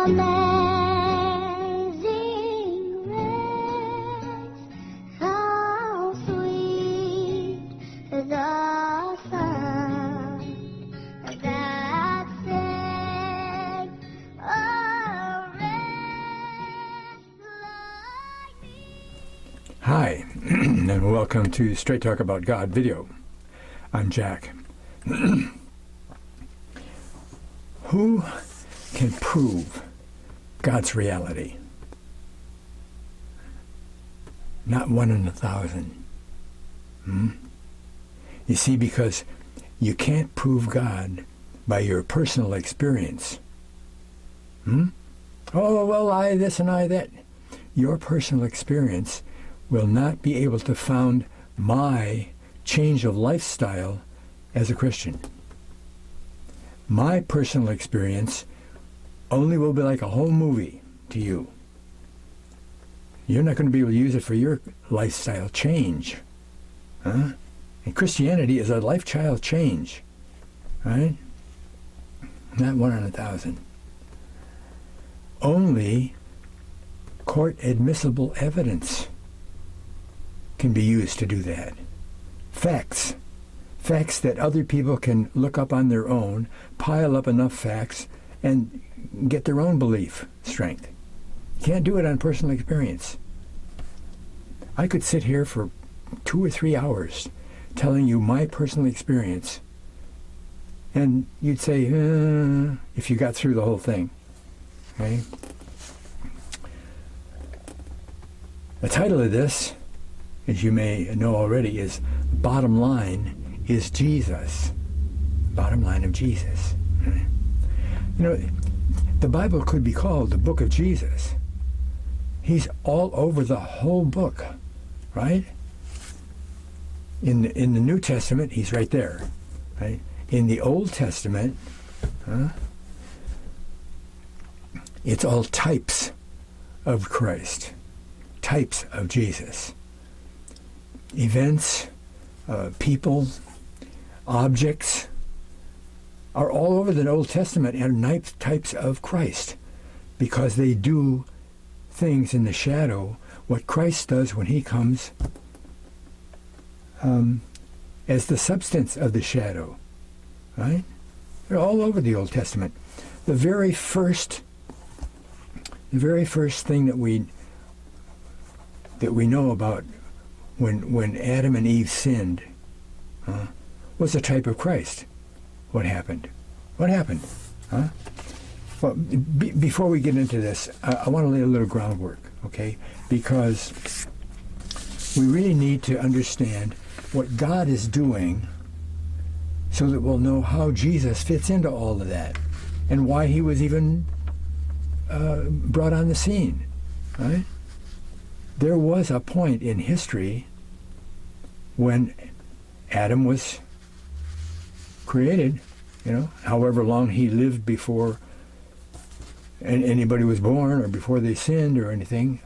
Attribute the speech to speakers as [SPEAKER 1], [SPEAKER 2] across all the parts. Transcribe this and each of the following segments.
[SPEAKER 1] Amazing grace, how sweet the sound that saved a wretch like me.
[SPEAKER 2] Hi, and welcome to Straight Talk About God video. I'm Jack. Who can prove God's reality? Not one in 1,000. You see, because you can't prove God by your personal experience. Oh, well, I this and I that. Your personal experience will not be able to found my change of lifestyle as a Christian. My personal experience only will be like a whole movie to you. You're not going to be able to use it for your lifestyle change. And Christianity is a lifestyle change. Right? Not one in 1,000. Only court-admissible evidence can be used to do that. Facts. Facts that other people can look up on their own, pile up enough facts, and get their own belief strength. You can't do it on personal experience. I could sit here for 2 or 3 hours telling you my personal experience, and you'd say, if you got through the whole thing. Okay? The title of this, as you may know already, is Bottom Line is Jesus. Bottom line of Jesus. You know, the Bible could be called the book of Jesus. He's all over the whole book, right? In the New Testament, he's right there, right? In the Old Testament, it's all types of Christ, types of Jesus. Events, people, objects are all over the Old Testament and types of Christ, because they do things in the shadow, what Christ does when he comes as the substance of the shadow, right? They're all over the Old Testament. The very first thing that we know about when Adam and Eve sinned was a type of Christ. What happened? Well, before we get into this, I want to lay a little groundwork, okay? Because we really need to understand what God is doing so that we'll know how Jesus fits into all of that and why he was even brought on the scene, right? There was a point in history when Adam was created, however long he lived before anybody was born or before they sinned or anything.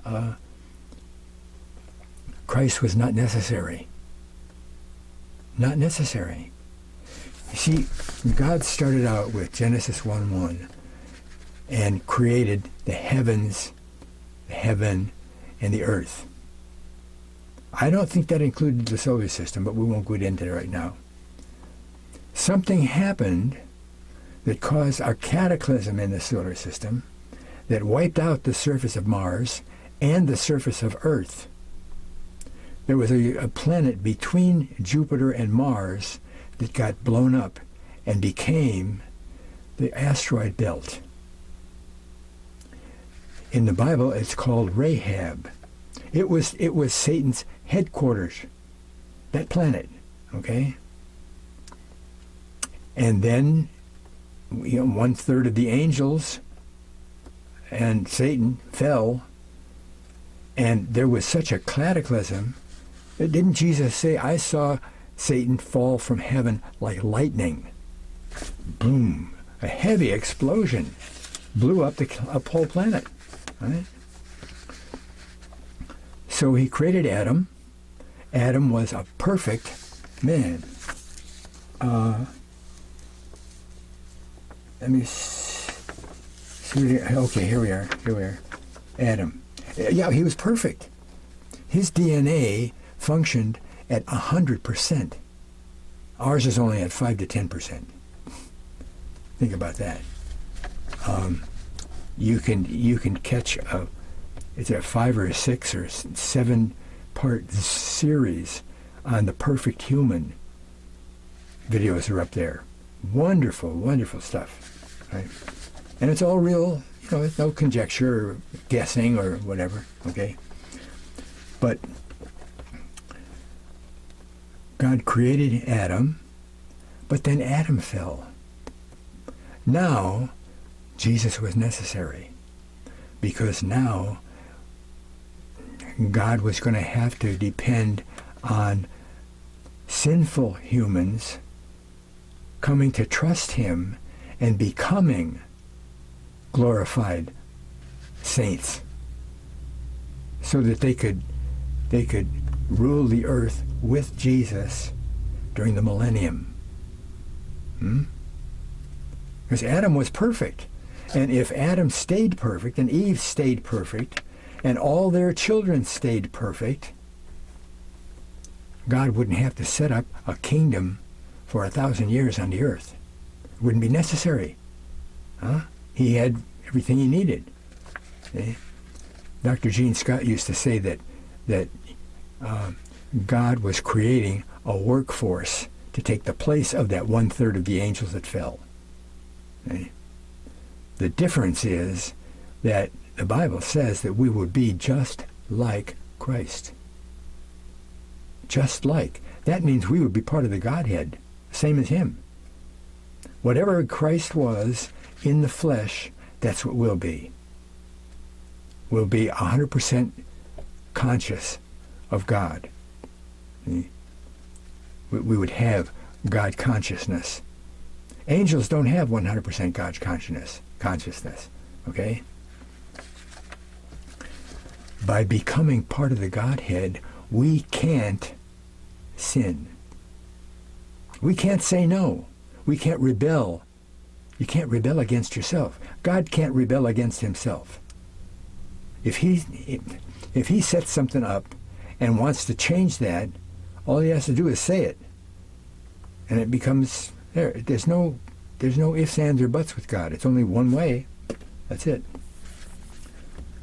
[SPEAKER 2] Christ was not necessary. Not necessary. You see, God started out with Genesis 1:1 and created the heavens, the heaven, and the earth. I don't think that included the solar system, but we won't go into it right now. Something happened that caused a cataclysm in the solar system that wiped out the surface of Mars and the surface of Earth. There was a planet between Jupiter and Mars that got blown up and became the asteroid belt. In the Bible, it's called Rahab. It was Satan's headquarters, that planet, okay? And then, 1/3 of the angels and Satan fell, and there was such a cataclysm. Didn't Jesus say, I saw Satan fall from heaven like lightning? Boom. A heavy explosion blew up the whole planet, right? So he created Adam. Adam was a perfect man. Let me see Okay, here we are. Adam. Yeah, he was perfect. His DNA functioned at 100%. Ours is only at 5 to 10%. Think about that. You can catch it's a 5 or a 6 or 7 part series on the perfect human. Videos are up there. Wonderful, wonderful stuff, right? And it's all real, it's no conjecture or guessing or whatever, okay? But God created Adam, but then Adam fell. Now, Jesus was necessary, because now God was going to have to depend on sinful humans coming to trust him and becoming glorified saints, so that they could rule the earth with Jesus during the millennium. Because Adam was perfect. And if Adam stayed perfect, and Eve stayed perfect, and all their children stayed perfect, God wouldn't have to set up a kingdom for 1,000 years on the earth. It wouldn't be necessary. He had everything he needed. Dr. Gene Scott used to say that God was creating a workforce to take the place of that 1/3 of the angels that fell. The difference is that the Bible says that we would be just like Christ. Just like. That means we would be part of the Godhead, same as him. Whatever Christ was in the flesh, that's what we'll be. We'll be 100% conscious of God. We would have God consciousness. Angels don't have 100% God consciousness, okay? By becoming part of the Godhead, we can't sin. We can't say no. We can't rebel. You can't rebel against yourself. God can't rebel against himself. If he sets something up and wants to change that, all he has to do is say it, and it becomes there. There's no ifs, ands, or buts with God. It's only one way. That's it.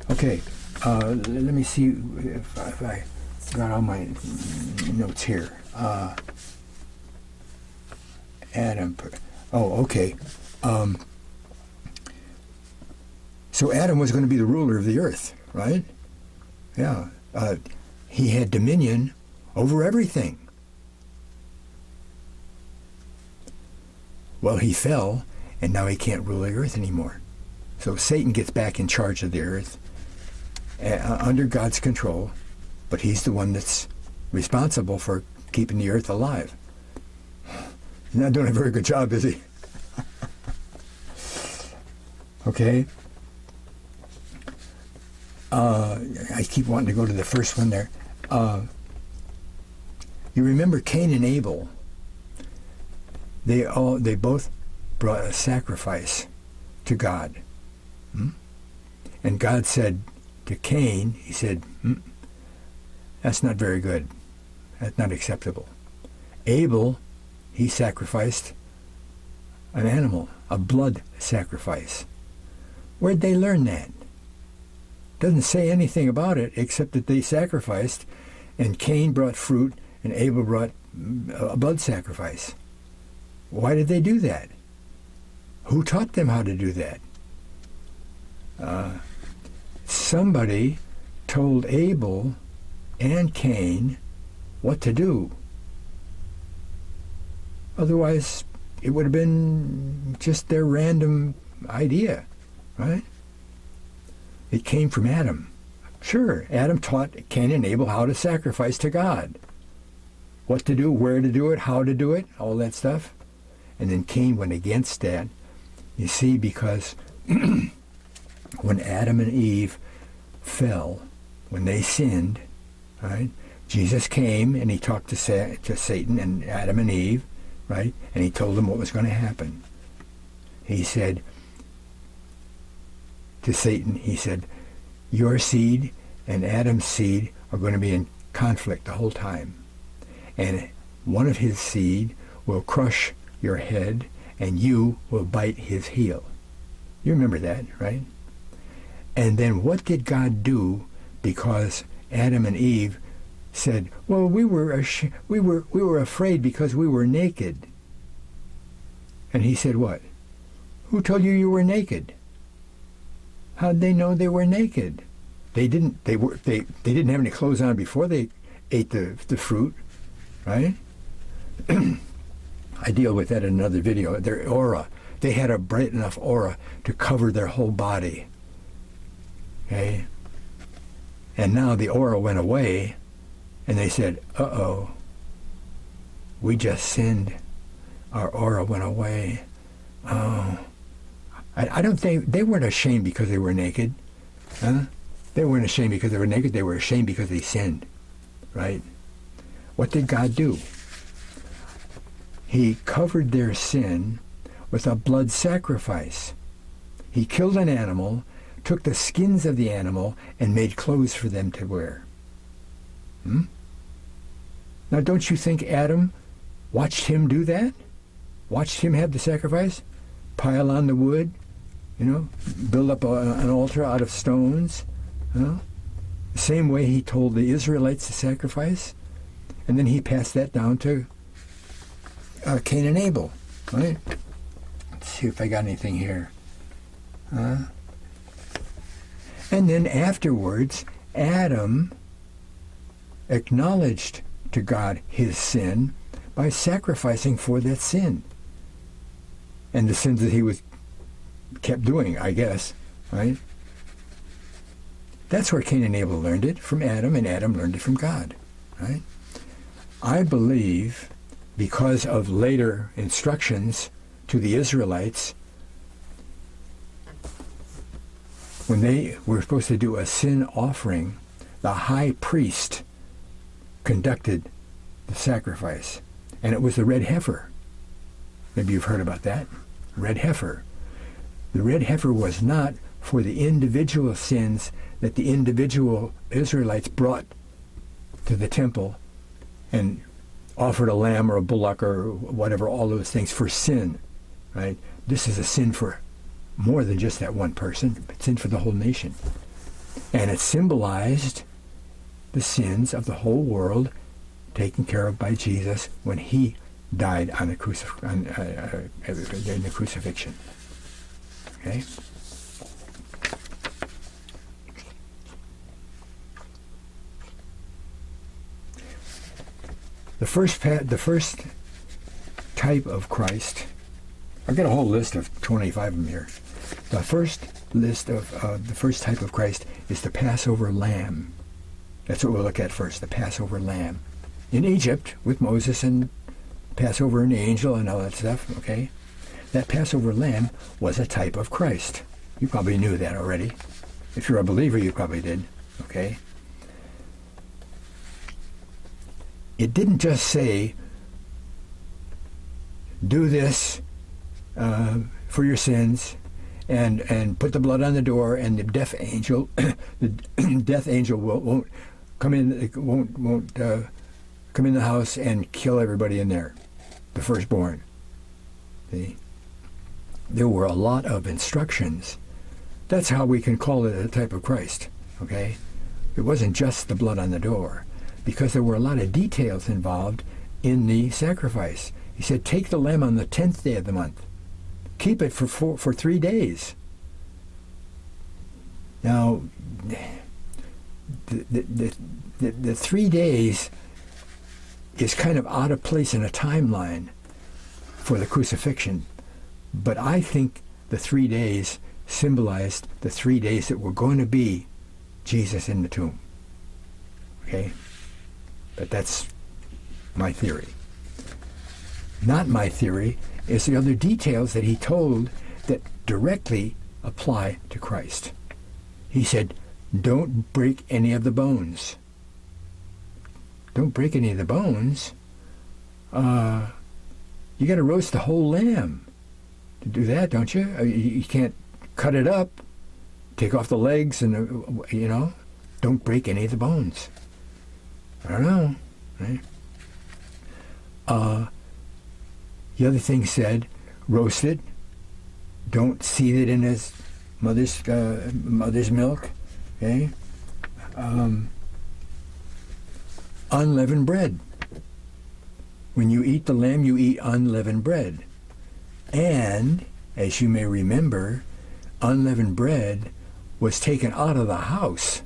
[SPEAKER 2] Okay, let me see if I got all my notes here. Adam. Oh, okay. So Adam was going to be the ruler of the earth, right? Yeah. He had dominion over everything. Well, he fell, and now he can't rule the earth anymore. So Satan gets back in charge of the earth under God's control, but he's the one that's responsible for keeping the earth alive. He's not doing a very good job, is he? Okay. I keep wanting to go to the first one there. You remember Cain and Abel? They both brought a sacrifice to God. And God said to Cain, he said, that's not very good. That's not acceptable. Abel, he sacrificed an animal, a blood sacrifice. Where'd they learn that? Doesn't say anything about it except that they sacrificed, and Cain brought fruit and Abel brought a blood sacrifice. Why did they do that? Who taught them how to do that? Somebody told Abel and Cain what to do. Otherwise, it would have been just their random idea, right? It came from Adam. Sure, Adam taught Cain and Abel how to sacrifice to God. What to do, where to do it, how to do it, all that stuff. And then Cain went against that. You see, because when Adam and Eve fell, when they sinned, right, Jesus came and he talked to Satan and Adam and Eve, right, and he told them what was going to happen. He said, to Satan, he said, your seed and Adam's seed are going to be in conflict the whole time. And one of his seed will crush your head, and you will bite his heel. You remember that, right? And then what did God do because Adam and Eve said, well, we were afraid because we were naked. And he said, what? Who told you were naked? How'd they know they were naked? They didn't have any clothes on before they ate the fruit, right? I deal with that in another video. Their aura. They had a bright enough aura to cover their whole body. Okay? And now the aura went away, and they said, uh-oh, we just sinned. Our aura went away. Oh. I don't think, they weren't ashamed because they were naked. Huh? They weren't ashamed because they were naked. They were ashamed because they sinned. Right? What did God do? He covered their sin with a blood sacrifice. He killed an animal, took the skins of the animal, and made clothes for them to wear. Now, don't you think Adam watched him do that? Watched him have the sacrifice? Pile on the wood, build up an altar out of stones. The same way he told the Israelites to sacrifice. And then he passed that down to Cain and Abel. Right? Let's see if I got anything here. And then afterwards, Adam acknowledged to God his sin by sacrificing for that sin. And the sins that he kept doing, I guess, right? That's where Cain and Abel learned it, from Adam, and Adam learned it from God, right? I believe, because of later instructions to the Israelites, when they were supposed to do a sin offering, the high priest conducted the sacrifice. And it was the red heifer. Maybe you've heard about that. Red heifer. The red heifer was not for the individual sins that the individual Israelites brought to the temple and offered a lamb or a bullock or whatever, all those things for sin, right? This is a sin for more than just that one person. It's sin for the whole nation. And it symbolized the sins of the whole world taken care of by Jesus when he died on the in the crucifixion. Okay? The first type of Christ, I've got a whole list of 25 of them here. The first list of the first type of Christ is the Passover lamb. That's what we'll look at first, the Passover lamb. In Egypt, with Moses and Passover and the angel and all that stuff, okay? That Passover lamb was a type of Christ. You probably knew that already. If you're a believer, you probably did, okay? It didn't just say, do this for your sins, and put the blood on the door, and the death angel, won't come in, won't come in the house and kill everybody in there, the firstborn. See? There were a lot of instructions. That's how we can call it a type of Christ, okay? It wasn't just the blood on the door, because there were a lot of details involved in the sacrifice. He said, take the lamb on the 10th day of the month. Keep it for 3 days. Now, the 3 days is kind of out of place in a timeline for the crucifixion, but I think the 3 days symbolized the 3 days that were going to be Jesus in the tomb. Okay? But that's my theory. Not my theory is the other details that he told that directly apply to Christ. He said, don't break any of the bones. Don't break any of the bones. You got to roast the whole lamb to do that, don't you? You can't cut it up, take off the legs and, don't break any of the bones. I don't know, right? The other thing said, roast it. Don't seethe it in his mother's milk. Okay. Unleavened bread. When you eat the lamb, you eat unleavened bread. And, as you may remember, unleavened bread was taken out of the house,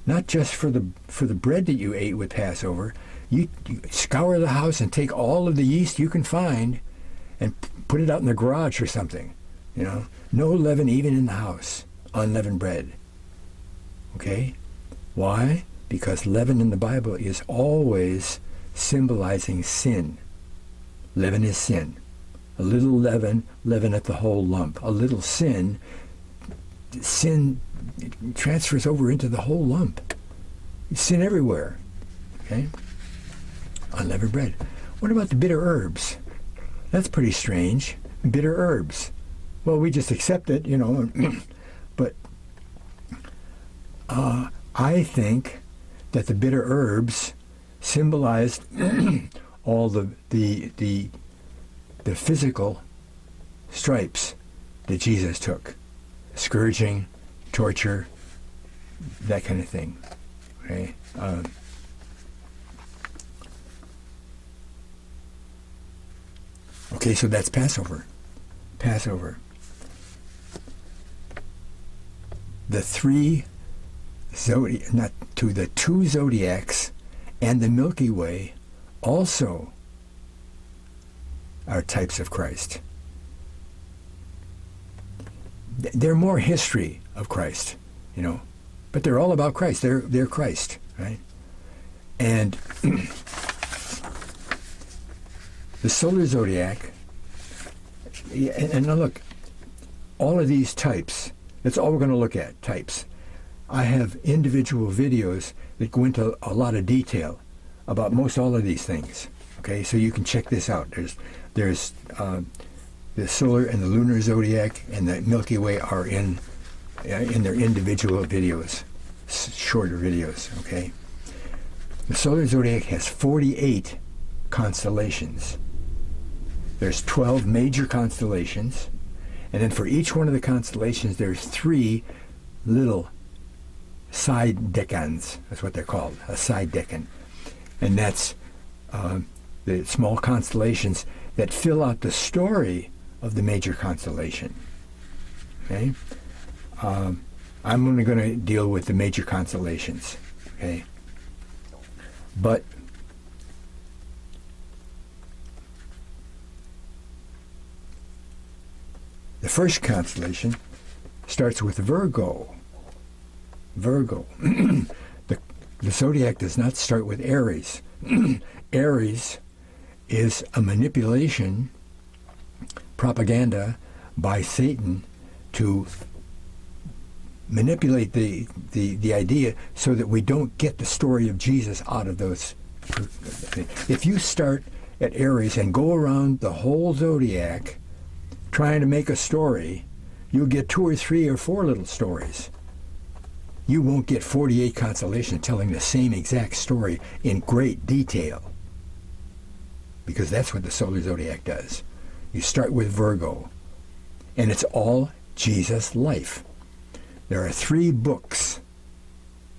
[SPEAKER 2] not just for the bread that you ate with Passover. You scour the house and take all of the yeast you can find and put it out in the garage or something. No leaven even in the house. Unleavened bread. Okay? Why? Because leaven in the Bible is always symbolizing sin. Leaven is sin. A little leaven leaveneth the whole lump. A little sin transfers over into the whole lump. Sin everywhere. Okay? Unleavened bread. What about the bitter herbs? That's pretty strange. Bitter herbs. Well, we just accept it, but I think that the bitter herbs symbolized all the physical stripes that Jesus took. Scourging, torture, that kind of thing. Okay? Okay, so that's Passover. Passover. The two zodiacs and the Milky Way also are types of Christ. They're more history of Christ, but they're all about Christ. They're Christ, right? And the solar zodiac, and now look, all of these types, that's all we're going to look at, types. I have individual videos that go into a lot of detail about most all of these things. Okay, so you can check this out. There's the solar and the lunar zodiac and the Milky Way are in their individual videos, shorter videos. Okay, the solar zodiac has 48 constellations. There's 12 major constellations, and then for each one of the constellations, there's 3 little side decans. That's what they're called, a side decan. And that's the small constellations that fill out the story of the major constellation. Okay? I'm only going to deal with the major constellations. Okay? But the first constellation starts with Virgo. Virgo. The zodiac does not start with Aries. Aries is a manipulation, propaganda by Satan to manipulate the idea so that we don't get the story of Jesus out of those. If you start at Aries and go around the whole zodiac trying to make a story, you'll get 2 or 3 or 4 little stories. You won't get 48 constellations telling the same exact story in great detail, because that's what the solar zodiac does. You start with Virgo, and it's all Jesus' life. There are 3 books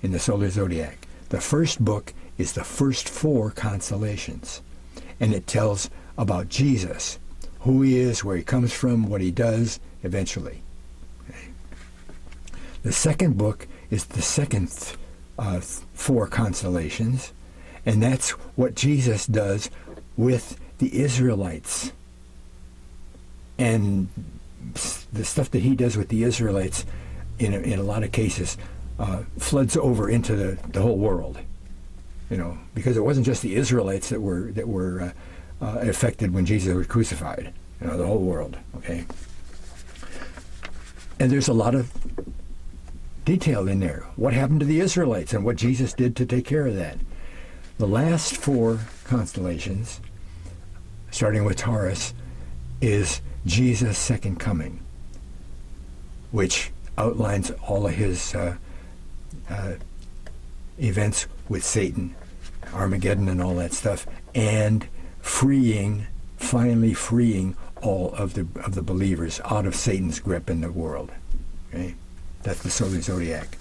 [SPEAKER 2] in the solar zodiac. The first book is the first 4 constellations, and it tells about Jesus, who he is, where he comes from, what he does, eventually. Okay. The second book is the second 4 constellations, and that's what Jesus does with the Israelites. And the stuff that he does with the Israelites, in a lot of cases, floods over into the whole world. Because it wasn't just the Israelites that were affected when Jesus was crucified. The whole world. Okay. And there's a lot of detail in there. What happened to the Israelites and what Jesus did to take care of that. The last 4 constellations, starting with Taurus, is Jesus' second coming, which outlines all of his events with Satan, Armageddon and all that stuff, and finally freeing all of the believers out of Satan's grip in the world. Okay? That's the solar zodiac.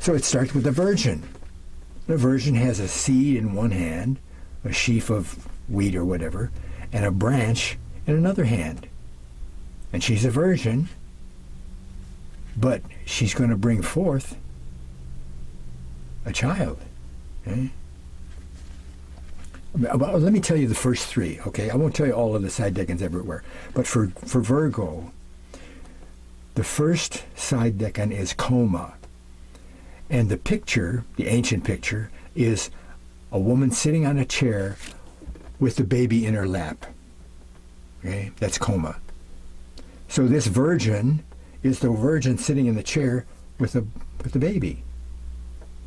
[SPEAKER 2] So it starts with the virgin. The virgin has a seed in one hand, a sheaf of wheat or whatever, and a branch in another hand. And she's a virgin, but she's going to bring forth a child. Okay? Let me tell you the first three, okay? I won't tell you all of the side decans everywhere. But for Virgo, the first side decan is coma. And the picture, the ancient picture, is a woman sitting on a chair with the baby in her lap. Okay? That's coma. So this virgin is the virgin sitting in the chair with the baby.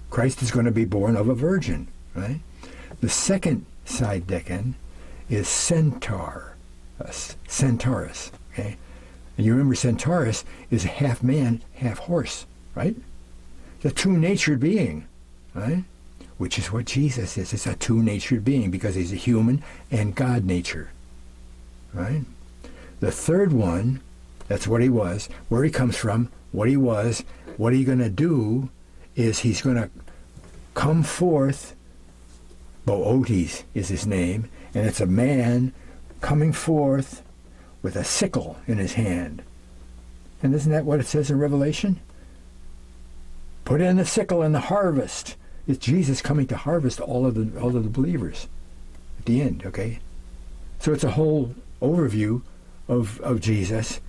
[SPEAKER 2] Christ is going to be born of a virgin, right? The second side decan is Centaurus. Okay? And you remember Centaurus is half man, half horse, right? It's a two-natured being, right? Which is what Jesus is. It's a two-natured being because he's a human and God nature, right? The third one, that's what he was, where he comes from, what he was, what he's going to do is he's going to come forth. Boötes is his name, and it's a man coming forth with a sickle in his hand. And isn't that what it says in Revelation? Put in the sickle and the harvest. It's Jesus coming to harvest all of the believers at the end, okay? So it's a whole overview of Jesus,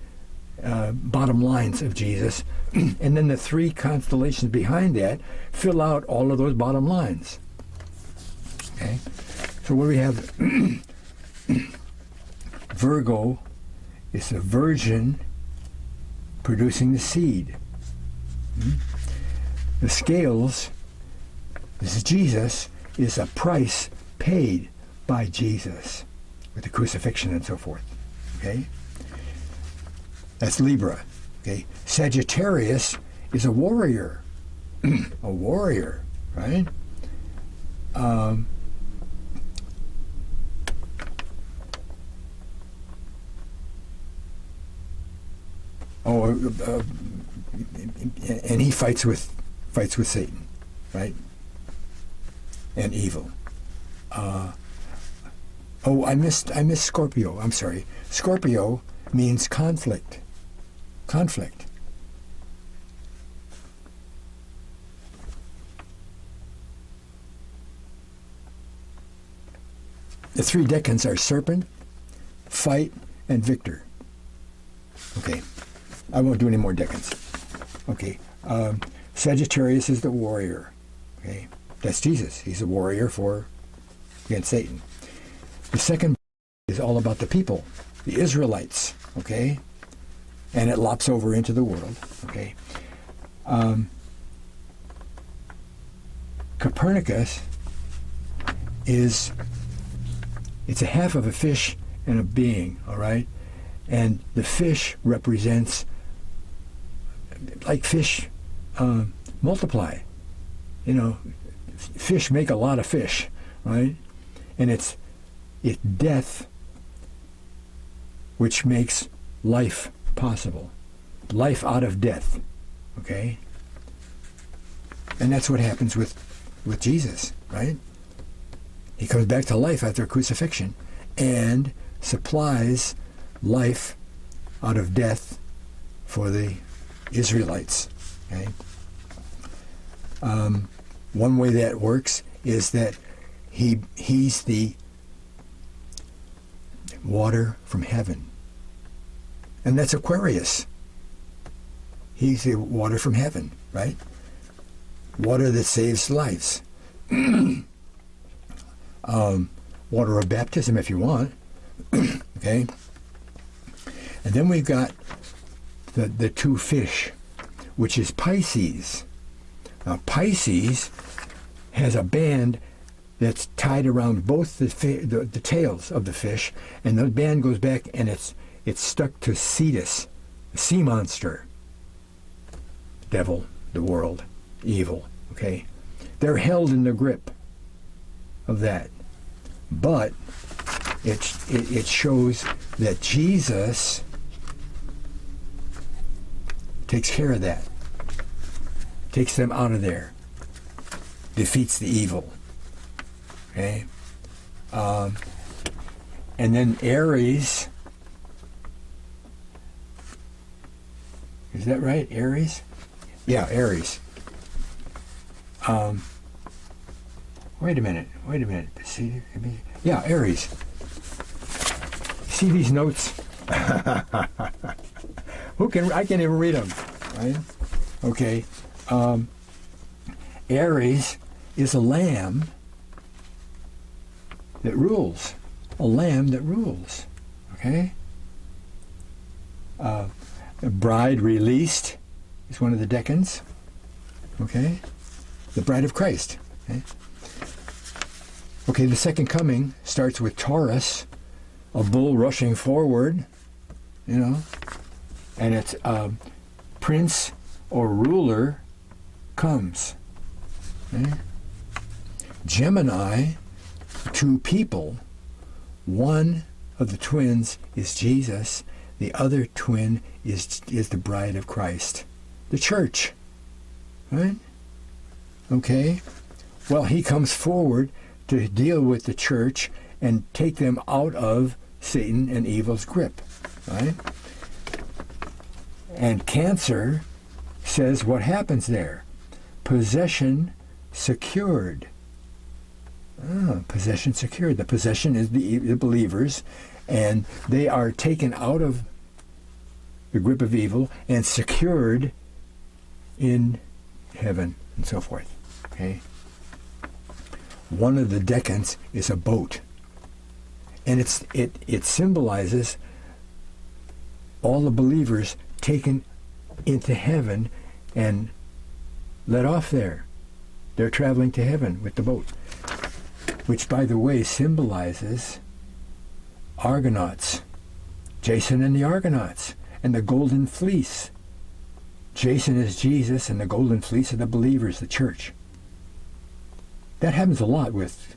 [SPEAKER 2] bottom lines of Jesus, and then the three constellations behind that fill out all of those bottom lines. Okay, so what do we have? Virgo is a virgin producing the seed. The scales, this is Jesus, is a price paid by Jesus with the crucifixion and so forth. Okay, that's Libra. Okay, Sagittarius is a warrior, a warrior, right? And he fights with Satan, right? And evil. I missed Scorpio. I'm sorry. Scorpio means conflict. Conflict. The three decans are serpent, fight, and victor. Okay. I won't do any more decans. Okay. Sagittarius is the warrior. Okay. That's Jesus. He's a warrior against Satan. The second is all about the people, the Israelites. Okay. And it lops over into the world. Okay. Copernicus it's a half of a fish and a being, all right? And the fish represents, like fish multiply. You know, fish make a lot of fish, right? And it's death which makes life possible. Life out of death, okay? And that's what happens with Jesus, right? He comes back to life after crucifixion and supplies life out of death for the Israelites. Okay? One way that works is that he's the water from heaven. And that's Aquarius. He's the water from heaven, right? Water that saves lives. Water of baptism if you want. Okay? And then we've got the two fish, which is Pisces. Now Pisces has a band that's tied around both the tails of the fish, and the band goes back and it's stuck to Cetus, the sea monster. devil, the world, evil, okay? They're held in the grip of that. But it shows that Jesus takes care of that, takes them out of there, defeats the evil, okay? And then Aries, is that right, Aries? Yeah, Aries. Wait a minute. See, yeah, Aries. See these notes? I can't even read them, right? Okay. Aries is a lamb that rules. A lamb that rules. Okay? The bride released is one of the decans. Okay? The bride of Christ. Okay? Okay, the second coming starts with Taurus, a bull rushing forward, you know, and it's prince or ruler comes. Okay? Gemini, two people. One of the twins is Jesus. The other twin is the bride of Christ, the church. Right? Okay? Well, he comes forward to deal with the church and take them out of Satan and evil's grip. Right? And Cancer says what happens there. Possession secured. Possession secured. The possession is the believers, and they are taken out of the grip of evil and secured in heaven and so forth. Okay. One of the decans is a boat, and it symbolizes all the believers taken into heaven and let off there. They're traveling to heaven with the boat, which, by the way, symbolizes Argonauts, Jason and the Argonauts, and the golden fleece. Jason is Jesus, and the golden fleece are the believers, the church. That happens a lot with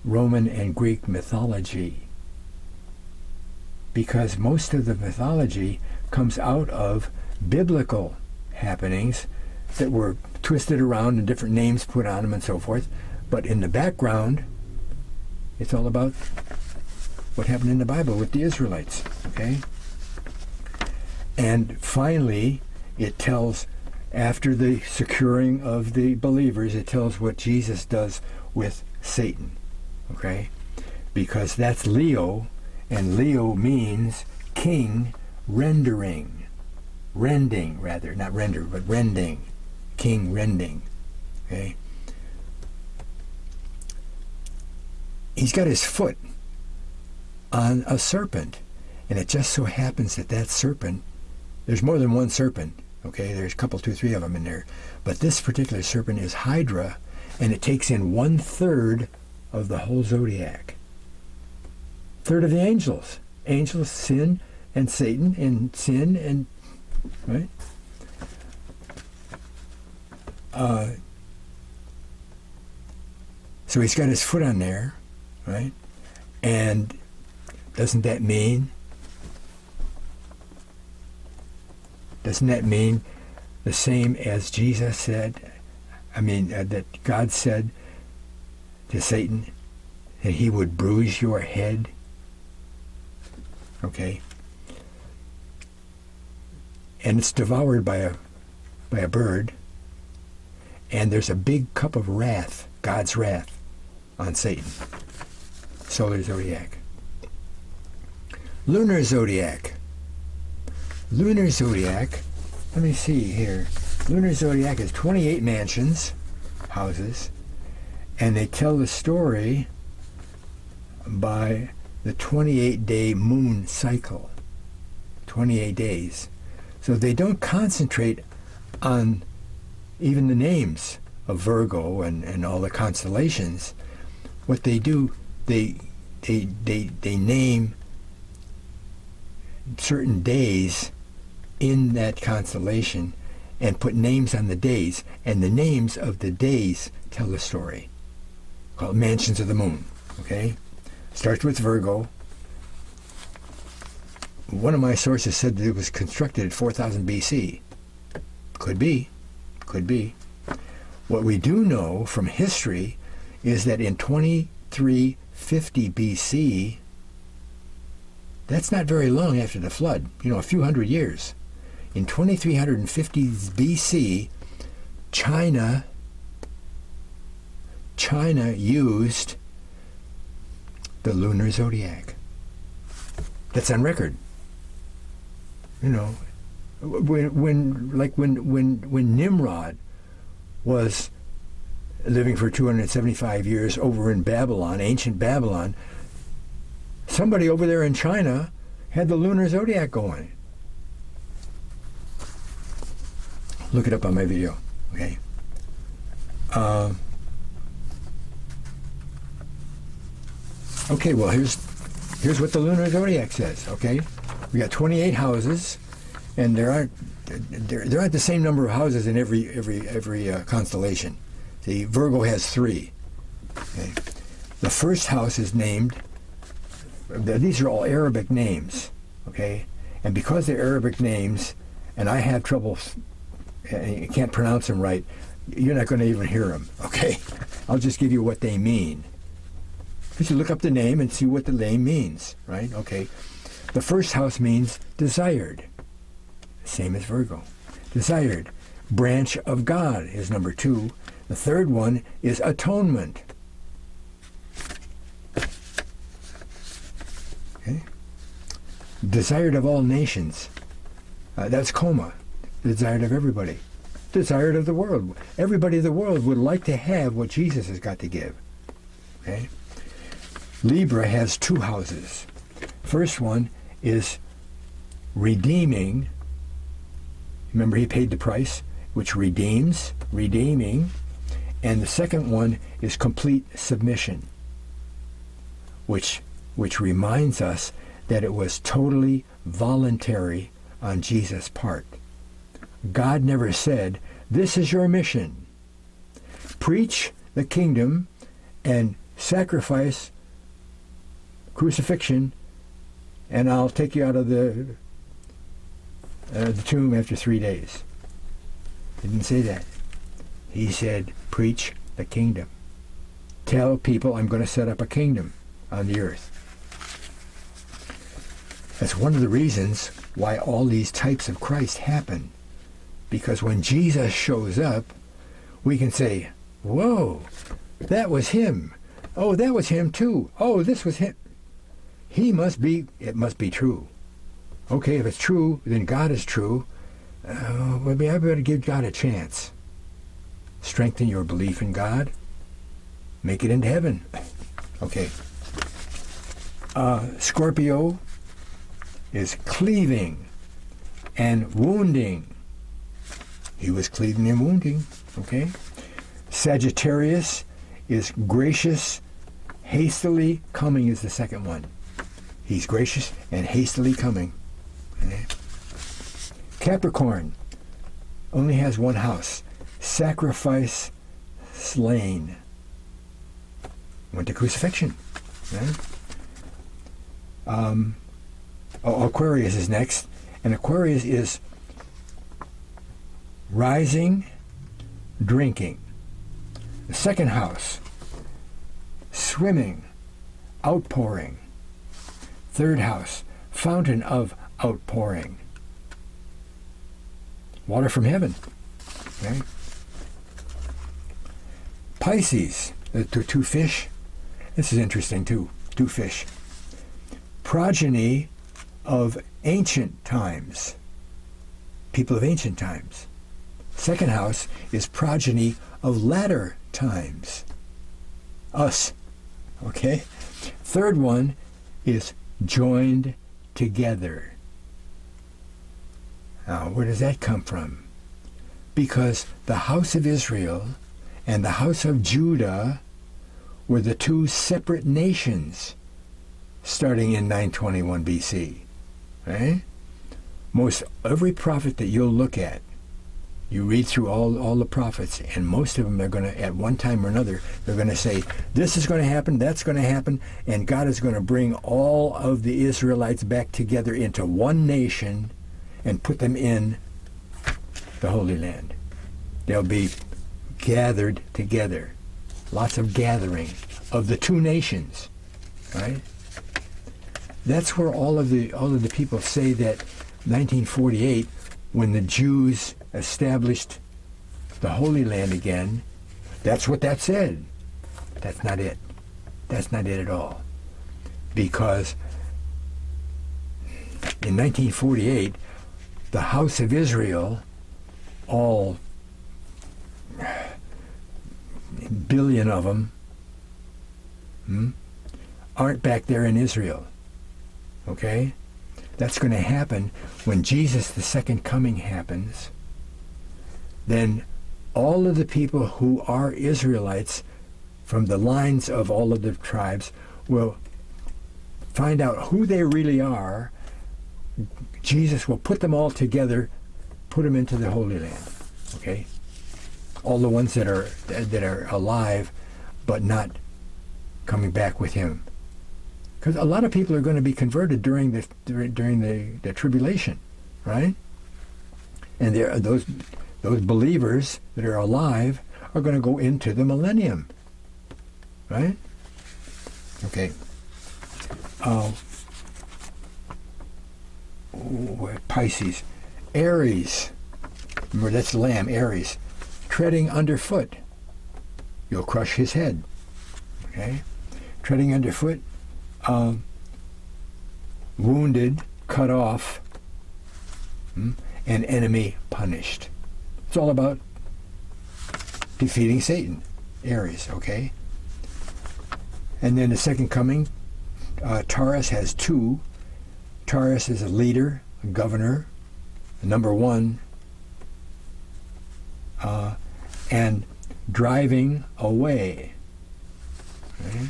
[SPEAKER 2] Roman and Greek mythology, because most of the mythology comes out of biblical happenings that were twisted around and different names put on them and so forth. But in the background, it's all about what happened in the Bible with the Israelites. Okay? And finally, it tells, after the securing of the believers, it tells what Jesus does with Satan. Okay? Because that's Leo, and Leo means king rending, rather, not render, but rending. King rending. Okay? He's got his foot on a serpent, and it just so happens that serpent, there's more than one serpent, okay? There's a couple, 2, 3 of them in there, but this particular serpent is Hydra, and it takes in 1/3 of the whole zodiac. 1/3 of the angels. Angels, sin, and Satan, and sin, and, right? So he's got his foot on there, right? And doesn't that mean the same as Jesus said? I mean, that God said to Satan that he would bruise your head? Okay? And it's devoured by a bird. And there's a big cup of wrath, God's wrath, on Satan. Solar zodiac. Lunar zodiac. Lunar zodiac, let me see here. Lunar zodiac is 28 mansions, houses, and they tell the story by the 28-day moon cycle. 28 days. So they don't concentrate on even the names of Virgo and all the constellations. What they do, they name certain days in that constellation and put names on the days, and the names of the days tell the story. Called Mansions of the Moon. Okay? Starts with Virgo. One of my sources said that it was constructed at 4000 BC. Could be. Could be. What we do know from history is that in 2350 BC, that's not very long after the flood, a few hundred years. In 2350 BC, China used the lunar zodiac. That's on record. When Nimrod was living for 275 years over in Babylon, ancient Babylon, somebody over there in China had the lunar zodiac going. Look it up on my video, okay? Okay, well, here's what the lunar zodiac says, okay? We got 28 houses, and there aren't the same number of houses in every constellation. See, Virgo has 3. Okay? The first house is named. These are all Arabic names, okay? And because they're Arabic names, and I have trouble, you can't pronounce them right, you're not going to even hear them, okay? I'll just give you what they mean. Just look up the name and see what the name means, right? Okay. The first house means desired. Same as Virgo. Desired. Branch of God is number 2. The third one is atonement. Okay. Desired of all nations. That's coma. Desired of everybody. Desired of the world. Everybody in the world would like to have what Jesus has got to give. Okay. Libra has 2 houses. First one is redeeming. Remember, he paid the price, which redeems, redeeming. And the second one is complete submission, which reminds us that it was totally voluntary on Jesus' part. God never said, this is your mission. Preach the kingdom and sacrifice crucifixion, and I'll take you out of the tomb after 3 days. He didn't say that. He said, preach the kingdom. Tell people I'm going to set up a kingdom on the earth. That's one of the reasons why all these types of Christ happen. Because when Jesus shows up, we can say, whoa, that was him. Oh, that was him too. Oh, this was him. It must be true. Okay, if it's true, then God is true. Maybe I better give God a chance. Strengthen your belief in God. Make it into heaven. Okay. Scorpio is cleaving and wounding. He was cleaving and wounding. Okay. Sagittarius is gracious, hastily coming is the second one. He's gracious and hastily coming. Okay. Capricorn only has 1 house. Sacrifice, slain. Went to crucifixion. Right? Aquarius is next. And Aquarius is rising, drinking. The second house, swimming, outpouring. Third house, fountain of outpouring. Water from heaven. Okay. Pisces, the 2 fish. This is interesting too. 2 fish. Progeny of ancient times. People of ancient times. Second house is progeny of latter times. Us. Okay? Third one is joined together. Now, where does that come from? Because the house of Israel and the house of Judah were the 2 separate nations starting in 921 BC. Right? most every prophet that you'll look at, you read through all the prophets, and most of them are going to, at one time or another, they're going to say, this is going to happen, that's going to happen, and God is going to bring all of the Israelites back together into one nation and put them in the Holy Land. They'll be gathered together. Lots of gathering of the two nations, right? That's where all of the people say that 1948, when the Jews established the Holy Land again, that's what that said. That's not it. That's not it at all. Because in 1948, the House of Israel, all billion of them, aren't back there in Israel. Okay? That's going to happen when Jesus, the second coming, happens. Then all of the people who are Israelites from the lines of all of the tribes will find out who they really are. Jesus will put them all together, put them into the Holy Land. Okay? All the ones that are alive but not coming back with him. Because a lot of people are going to be converted during the tribulation, right? And there are those believers that are alive are going to go into the millennium, right? Okay. Pisces, Aries. Remember, that's lamb. Aries, treading underfoot. You'll crush his head. Okay, treading underfoot. Wounded, cut off, and enemy punished. It's all about defeating Satan, Aries, okay? And then the second coming, Taurus has two. Taurus is a leader, a governor, a number one, and driving away. Okay?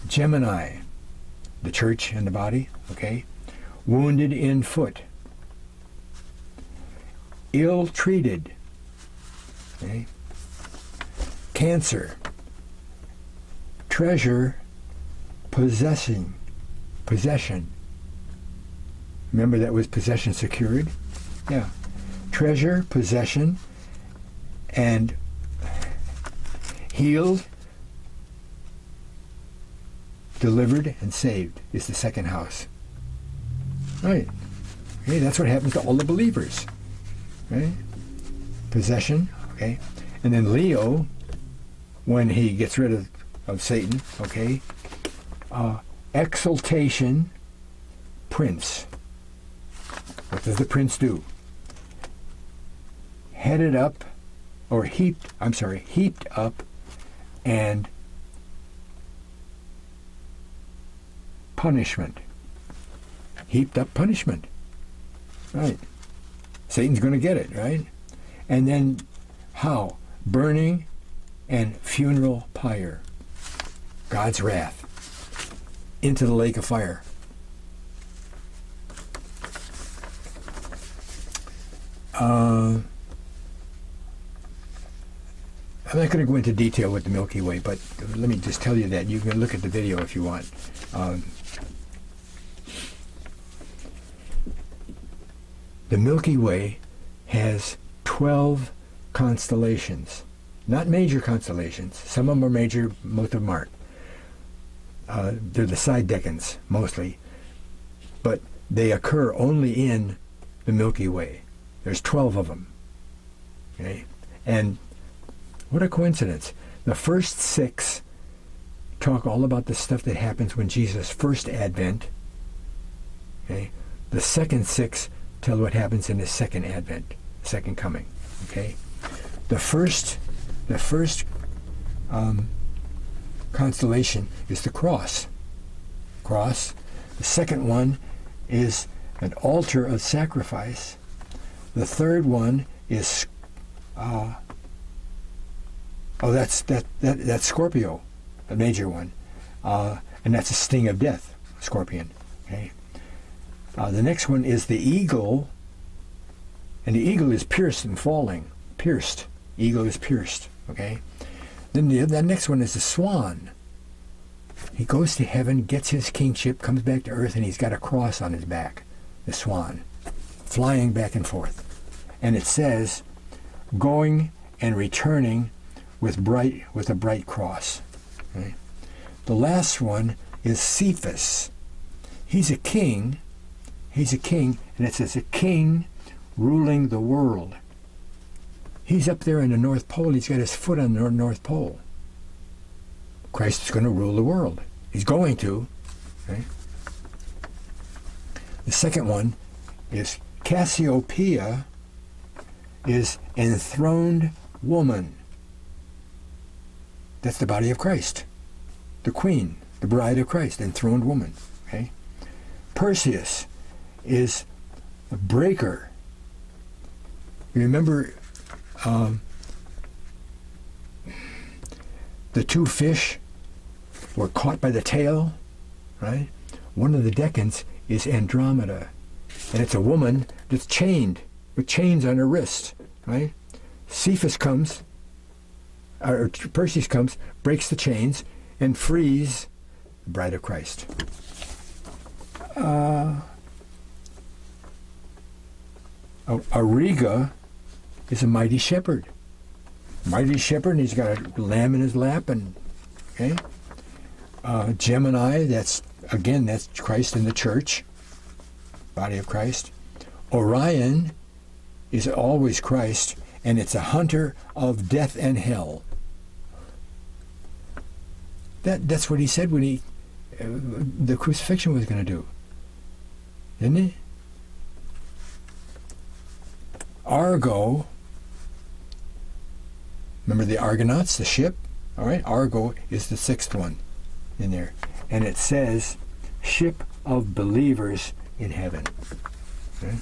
[SPEAKER 2] Gemini, the church and the body, okay? Wounded in foot. Ill-treated. Okay? Cancer. Treasure, possession. Remember that was possession secured? Yeah. Treasure, possession, and healed, delivered, and saved is the second house. Right. Okay, that's what happens to all the believers. Right? Possession, okay? And then Leo, when he gets rid of Satan, okay? Exaltation, prince. What does the prince do? Heaped up, and punishment. Heaped up punishment. Right. Satan's going to get it, right? And then how? Burning and funeral pyre. God's wrath. Into the lake of fire. I'm not going to go into detail with the Milky Way, but let me just tell you that. You can look at the video if you want. The Milky Way has 12 constellations. Not major constellations. Some of them are major, most of them aren't. They're the side decans, mostly. But they occur only in the Milky Way. There's 12 of them. Okay? And what a coincidence. The first 6 talk all about the stuff that happens when Jesus' first advent. Okay? The second 6 tell what happens in his second advent, second coming. Okay? The first constellation is the cross. Cross. The second one is an altar of sacrifice. The third one is that's Scorpio, a major one, and that's a sting of death, scorpion. Okay. The next one is the eagle, and the eagle is pierced and falling. Pierced. Eagle is pierced. Okay? Then the next one is the swan. He goes to heaven, gets his kingship, comes back to earth, and he's got a cross on his back. The swan. Flying back and forth. And it says, going and returning with a bright cross. Okay? The last one is Cephas. He's a king, and it says a king ruling the world. He's up there in the North Pole. He's got his foot on the North Pole. Christ is going to rule the world. He's going to. Okay? The second one is Cassiopeia, is enthroned woman. That's the body of Christ. The queen, the bride of Christ, enthroned woman. Okay? Perseus is a breaker. You remember the two fish were caught by the tail, right? One of the decans is Andromeda, and it's a woman that's chained, with chains on her wrist, right? Cephas comes, or Perseus comes, breaks the chains, and frees the bride of Christ. Ariga is a mighty shepherd. Mighty shepherd, and he's got a lamb in his lap, and okay. Gemini, that's Christ in the church, body of Christ. Orion is always Christ, and it's a hunter of death and hell. That's what he said when the crucifixion was going to do, didn't he? Argo, remember the Argonauts, the ship? All right, Argo is the sixth one in there. And it says, ship of believers in heaven. Okay?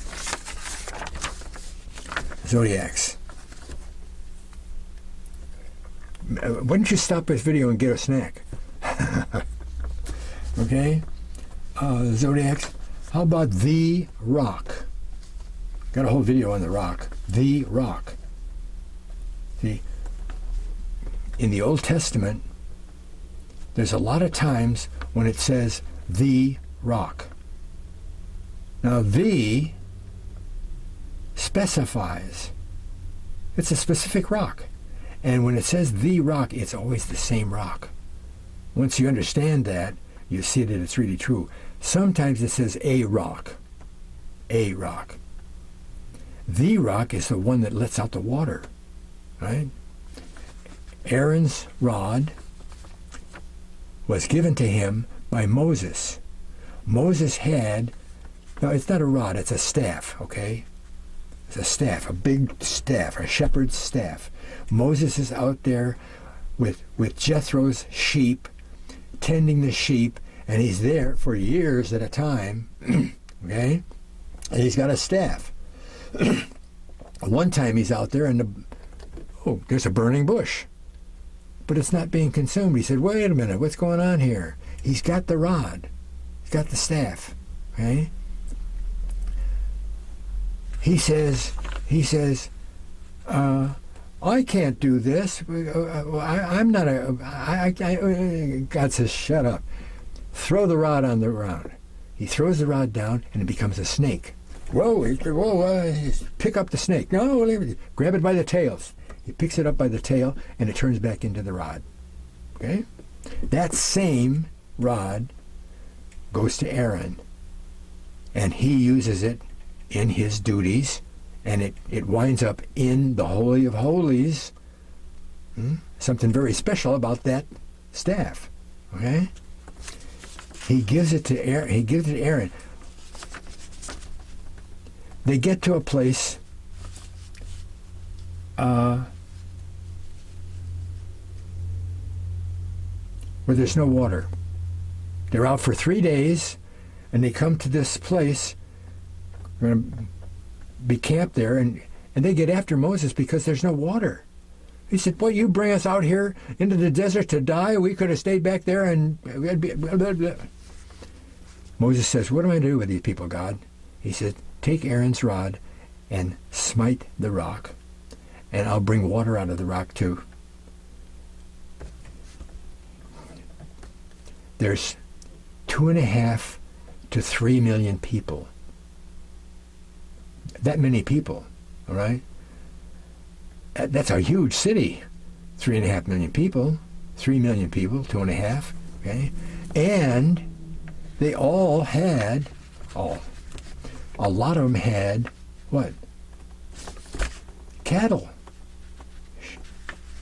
[SPEAKER 2] Zodiacs. Why don't you stop this video and get a snack? Okay? Zodiacs. How about the rock? Got a whole video on the rock. The rock. See, in the Old Testament, there's a lot of times when it says the rock. Now, the specifies. It's a specific rock. And when it says the rock, it's always the same rock. Once you understand that, you see that it's really true. Sometimes it says a rock. A rock. The rock is the one that lets out the water, right? Aaron's rod was given to him by Moses. Moses had, no, it's not a rod, it's a staff, okay? It's a staff, a big staff, a shepherd's staff. Moses is out there with Jethro's sheep, tending the sheep, and he's there for years at a time, okay? And he's got a staff. One time he's out there and there's a burning bush, but it's not being consumed. He said, wait a minute, what's going on here? He's got the rod. He's got the staff. Okay? He says, I can't do this. I'm not God says, shut up. Throw the rod on the ground. He throws the rod down and it becomes a snake. Whoa, pick up the snake. No, grab it by the tails. He picks it up by the tail, and it turns back into the rod. Okay? That same rod goes to Aaron, and he uses it in his duties, and it winds up in the Holy of Holies. Something very special about that staff. Okay? He gives it to Aaron. They get to a place where there's no water. They're out for 3 days, and they come to this place. They're going to be camped there, and they get after Moses because there's no water. He said, "Boy, you bring us out here into the desert to die? We could have stayed back there and..." Blah, blah, blah. Moses says, what am I going to do with these people, God? He said, take Aaron's rod and smite the rock, and I'll bring water out of the rock too. There's 2.5 to 3 million people. That many people, all right? That's a huge city. 3.5 million people, 3 million people, 2.5, okay? And they all had, a lot of them had, what? Cattle.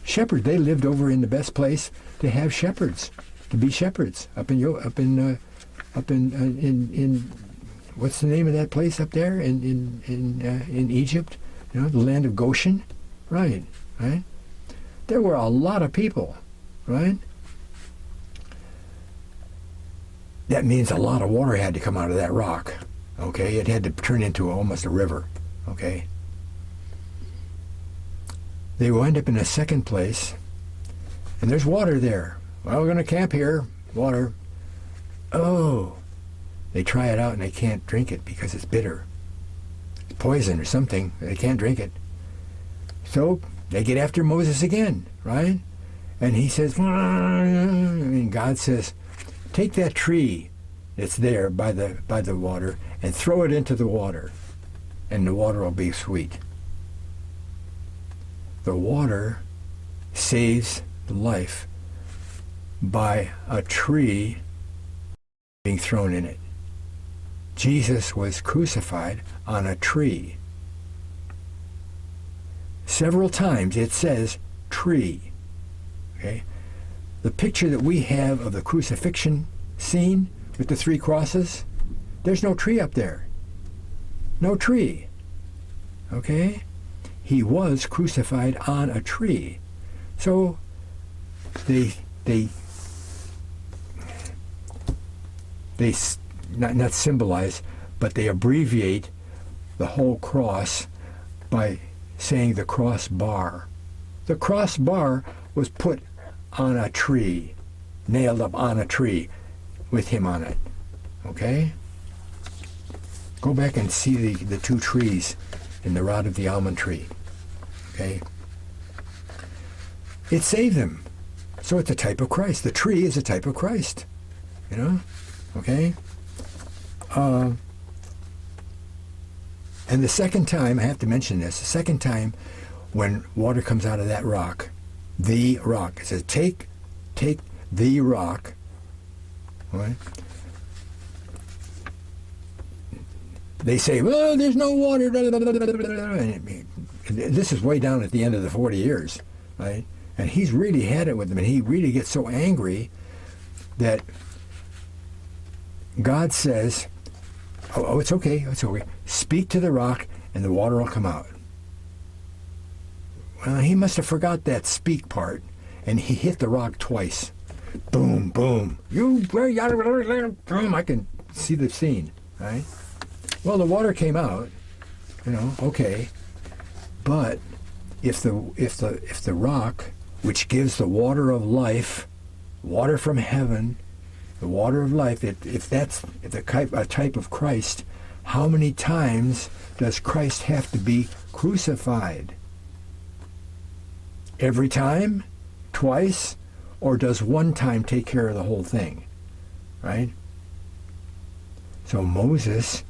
[SPEAKER 2] Shepherds. They lived over in the best place to have shepherds, to be shepherds, up in what's the name of that place up there in Egypt? You know, the land of Goshen, right? There were a lot of people, right? That means a lot of water had to come out of that rock, okay? It had to turn into almost a river, okay? They wind up in a second place, and there's water there. Well, we're going to camp here, water. Oh, they try it out and they can't drink it because it's bitter. It's poison or something. They can't drink it. So they get after Moses again, right? And he says, and God says, take that tree that's there by the water and throw it into the water, and the water will be sweet. The water saves the life by a tree being thrown in it. Jesus was crucified on a tree. Several times it says tree. Okay? The picture that we have of the crucifixion scene with the 3 crosses, there's no tree up there. No tree. Okay? He was crucified on a tree. So they not symbolize, but they abbreviate the whole cross by saying the crossbar. The crossbar was put on a tree, nailed up on a tree with him on it. Okay? Go back and see the 2 trees in the rod of the almond tree. Okay? It saved them. So it's a type of Christ. The tree is a type of Christ. You know? Okay? And the second time, I have to mention this, the second time when water comes out of that rock, the rock, it says, take the rock, right? They say, well, there's no water. And this is way down at the end of the 40 years, right? And he's really had it with them, and he really gets so angry that God says, oh, it's okay, speak to the rock and the water will come out. Well, he must have forgot that speak part, and he hit the rock twice. Boom, boom. Boom, I can see the scene, right? Well, the water came out, okay. But if the rock, which gives the water of life, water from heaven, the water of life, if that's a type of Christ, how many times does Christ have to be crucified? Every time? Twice? Or does one time take care of the whole thing? Right? So Moses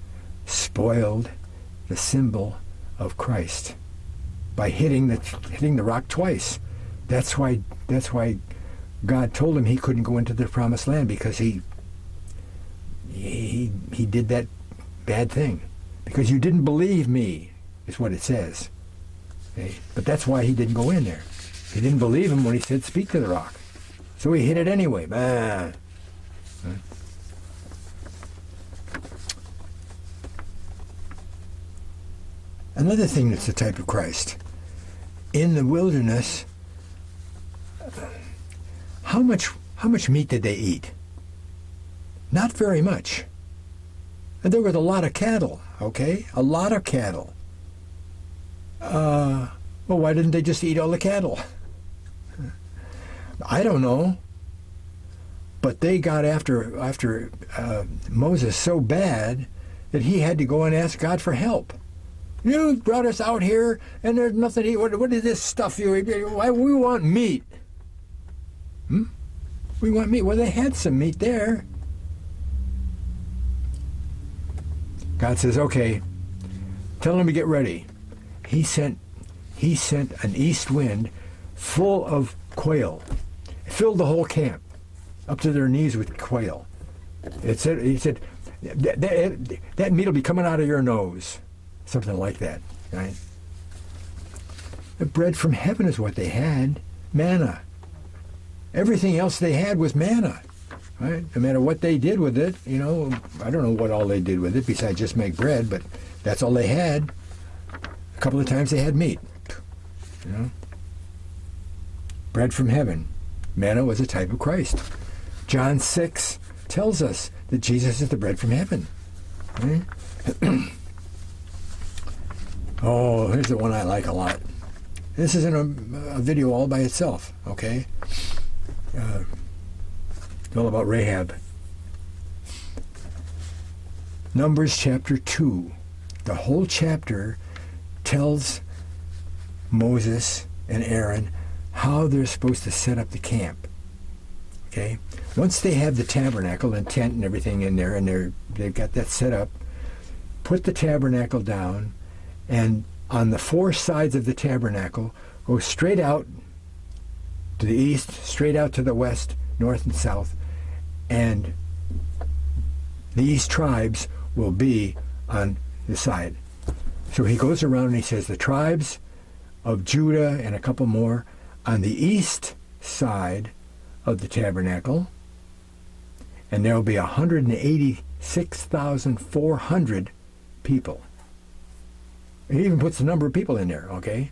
[SPEAKER 2] spoiled the symbol of Christ by hitting the rock twice. That's why God told him he couldn't go into the promised land, because he did that bad thing. Because you didn't believe me, is what it says. Okay? But that's why he didn't go in there. He didn't believe him when he said, speak to the rock. So he hit it anyway. Bah. Another thing that's the type of Christ. In the wilderness, how much meat did they eat? Not very much. And there was a lot of cattle, okay? A lot of cattle. Well, why didn't they just eat all the cattle? I don't know. But they got after Moses so bad that he had to go and ask God for help. You brought us out here, and there's nothing to eat. What is this stuff why we want meat? We want meat. Well, they had some meat there. God says, okay, tell them to get ready. He sent an east wind full of quail. It filled the whole camp up to their knees with quail. He said, that meat will be coming out of your nose. Something like that, right? The bread from heaven is what they had, manna. Everything else they had was manna, right? No matter what they did with it, I don't know what all they did with it besides just make bread, but that's all they had. A couple of times they had meat, Bread from heaven. Manna was a type of Christ. John 6 tells us that Jesus is the bread from heaven. Right? Oh, here's the one I like a lot. This is in a video all by itself, okay? It's all about Rahab. Numbers chapter 2. The whole chapter tells Moses and Aaron how they're supposed to set up the camp. Okay? Once they have the tabernacle and tent and everything in there, and they've got that set up, put the tabernacle down, and on the four sides of the tabernacle, go straight out to the east, straight out to the west, north and south, and these tribes will be on the side. So he goes around and he says the tribes of Judah and a couple more on the east side of the tabernacle, and there will be 186,400 people. He even puts the number of people in there, okay?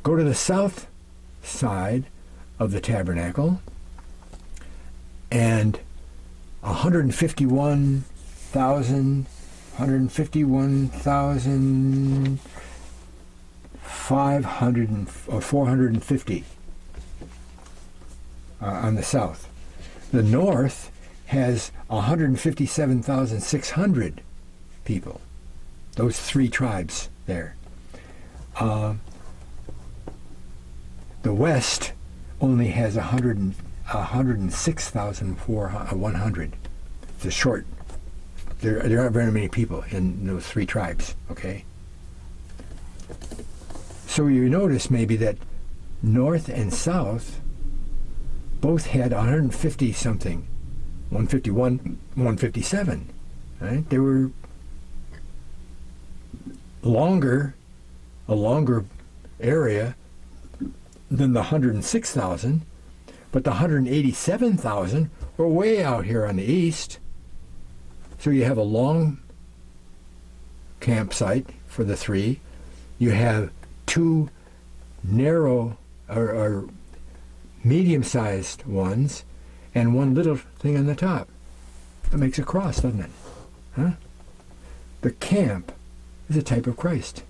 [SPEAKER 2] Go to the south side of the tabernacle, and 450 on the south. The north has 157,600 people. Those three tribes there. The west only has 106,100. It's a short. There aren't very many people in those three tribes. Okay. So you notice maybe that north and south both had 150 something, 151, 157. Right? They were a longer area than the 106,000, but the 187,000 were way out here on the east. So you have a long campsite for the three. You have two narrow or medium-sized ones and one little thing on the top. That makes a cross, doesn't it? Huh? The camp is a type of Christ.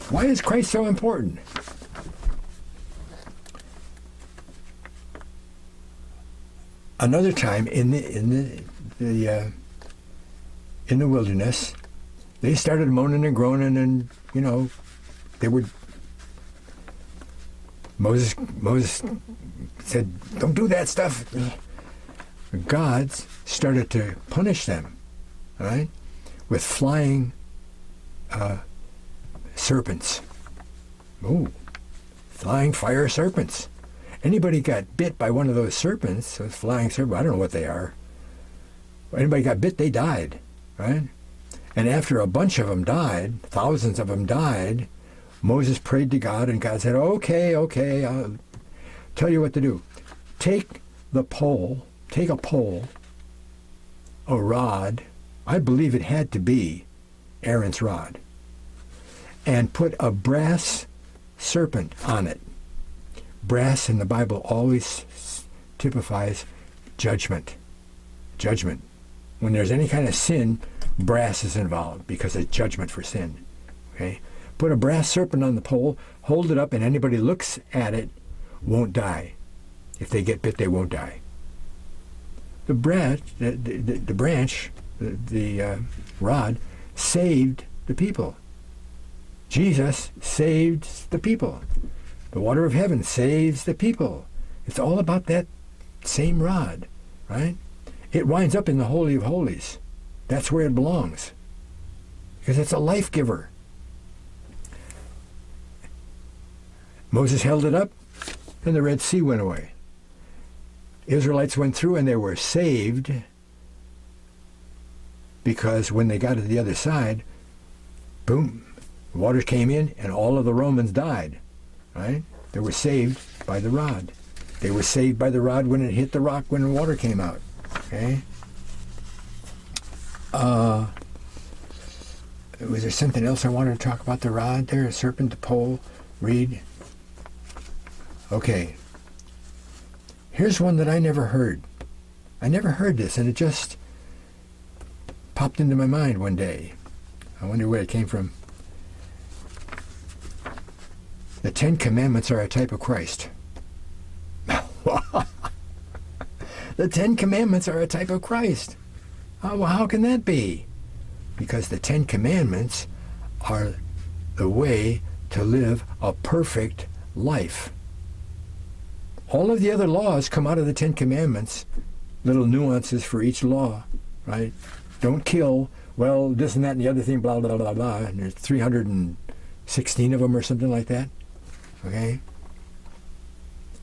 [SPEAKER 2] Why is Christ so important? Another time in the wilderness, they started moaning and groaning, and they would. Moses said, "Don't do that stuff." God started to punish them, right, with flying serpents. Ooh, flying fire serpents. Anybody got bit by one of those serpents, those flying serpents, I don't know what they are. Anybody got bit, they died, right? And after a bunch of them died, thousands of them died, Moses prayed to God, and God said, okay, I'll tell you what to do. Take a pole, a rod, I believe it had to be Aaron's rod, and put a brass serpent on it. Brass in the Bible always typifies judgment. Judgment. When there's any kind of sin, brass is involved because it's judgment for sin. Okay? Put a brass serpent on the pole, hold it up, and anybody looks at it won't die. If they get bit, they won't die. The branch, the rod, saved the people. Jesus saved the people. The water of heaven saves the people. It's all about that same rod, right? It winds up in the Holy of Holies. That's where it belongs. Because it's a life giver. Moses held it up, and the Red Sea went away. Israelites went through and they were saved because when they got to the other side, boom, the water came in and all of the Romans died, right? They were saved by the rod. They were saved by the rod when it hit the rock when the water came out, okay? Was there something else I wanted to talk about the rod there? A serpent, the pole, reed. Okay. Here's one that I never heard. I never heard this, and it just popped into my mind one day. I wonder where it came from. The Ten Commandments are a type of Christ. The Ten Commandments are a type of Christ. Oh, well, how can that be? Because the Ten Commandments are the way to live a perfect life. All of the other laws come out of the Ten Commandments, little nuances for each law, right? Don't kill, well, this and that and the other thing, blah, blah, blah, blah, and there's 316 of them or something like that, okay?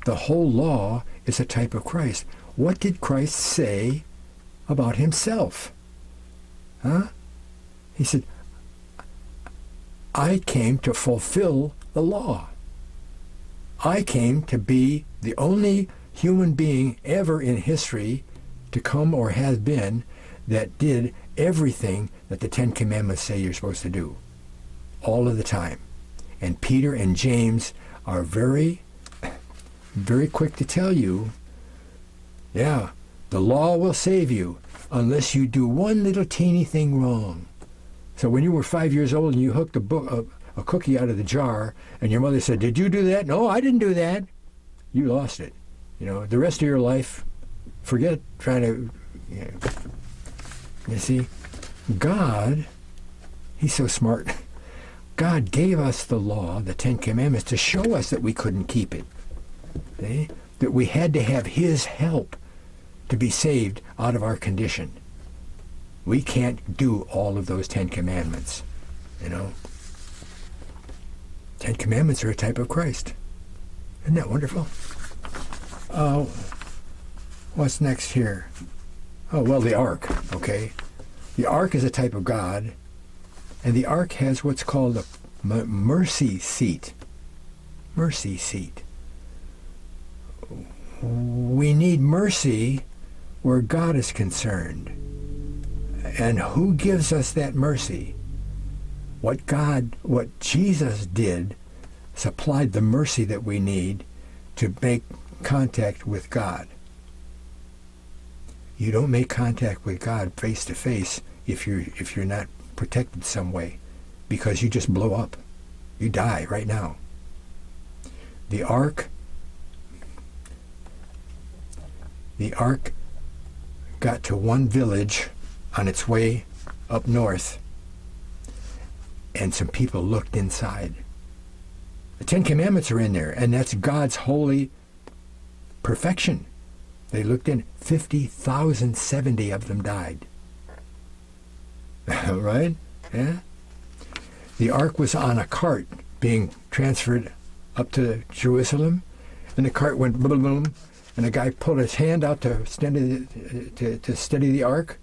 [SPEAKER 2] The whole law is a type of Christ. What did Christ say about himself? Huh? He said, I came to fulfill the law. I came to be the only human being ever in history to come or has been that did everything that the Ten Commandments say you're supposed to do, all of the time. And Peter and James are very, very quick to tell you, yeah, the law will save you unless you do one little teeny thing wrong. So when you were 5 years old and you hooked a cookie out of the jar, and your mother said, did you do that? No, I didn't do that. You lost it. You know, the rest of your life, forget trying to, you see, God, he's so smart. God gave us the law, the Ten Commandments, to show us that we couldn't keep it. See? That we had to have his help to be saved out of our condition. We can't do all of those Ten Commandments, you know. Ten Commandments are a type of Christ. Isn't that wonderful? What's next here? Oh, well, the ark, okay. The ark is a type of God, and the ark has what's called a mercy seat. Mercy seat. We need mercy where God is concerned. And who gives us that mercy? What Jesus did, supplied the mercy that we need to make contact with God. You don't make contact with God face to face if you're not protected some way, because you just blow up. You die right now. The ark got to one village on its way up north, and some people looked inside. The Ten Commandments are in there, and that's God's holy perfection. They looked in, 50,070 of them died. Right? Yeah? The ark was on a cart being transferred up to Jerusalem, and the cart went boom, boom, boom, and the guy pulled his hand out to steady the ark.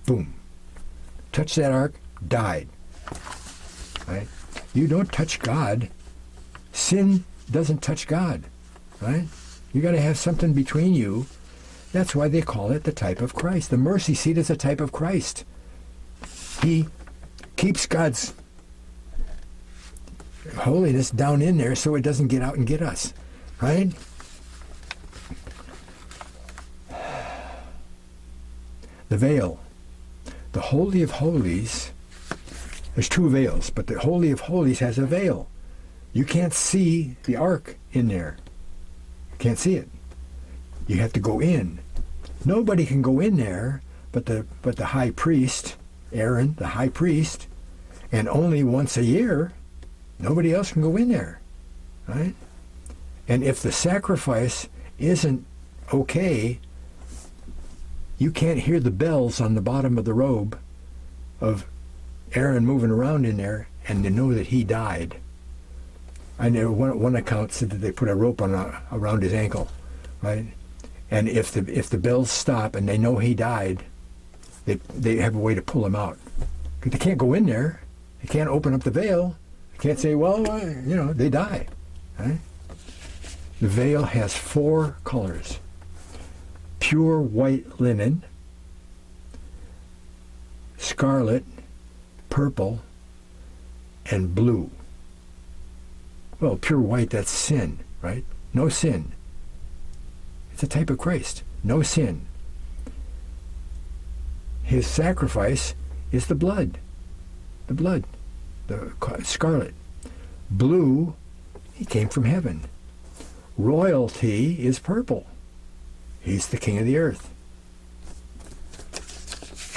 [SPEAKER 2] Boom. Touched that ark, died. Right? You don't touch God. Sin doesn't touch God. Right? You got to have something between you. That's why they call it the type of Christ. The mercy seat is a type of Christ. He keeps God's holiness down in there so it doesn't get out and get us. Right? The veil. The Holy of Holies, there's two veils, but the Holy of Holies has a veil. You can't see the ark in there. Can't see it. You have to go in. Nobody can go in there but the high priest, Aaron, the high priest, and only once a year, nobody else can go in there, right? And if the sacrifice isn't okay, you can't hear the bells on the bottom of the robe of Aaron moving around in there and to know that he died. I know one account said that they put a rope around his ankle, right? And if the bells stop and they know he died, they have a way to pull him out. They can't go in there. They can't open up the veil. They can't say, well, they die. Right? The veil has 4 colors. Pure white linen, scarlet, purple, and blue. Well, pure white, that's sin, right? No sin. It's a type of Christ. No sin. His sacrifice is the blood. The blood. The scarlet. Blue, he came from heaven. Royalty is purple. He's the king of the earth.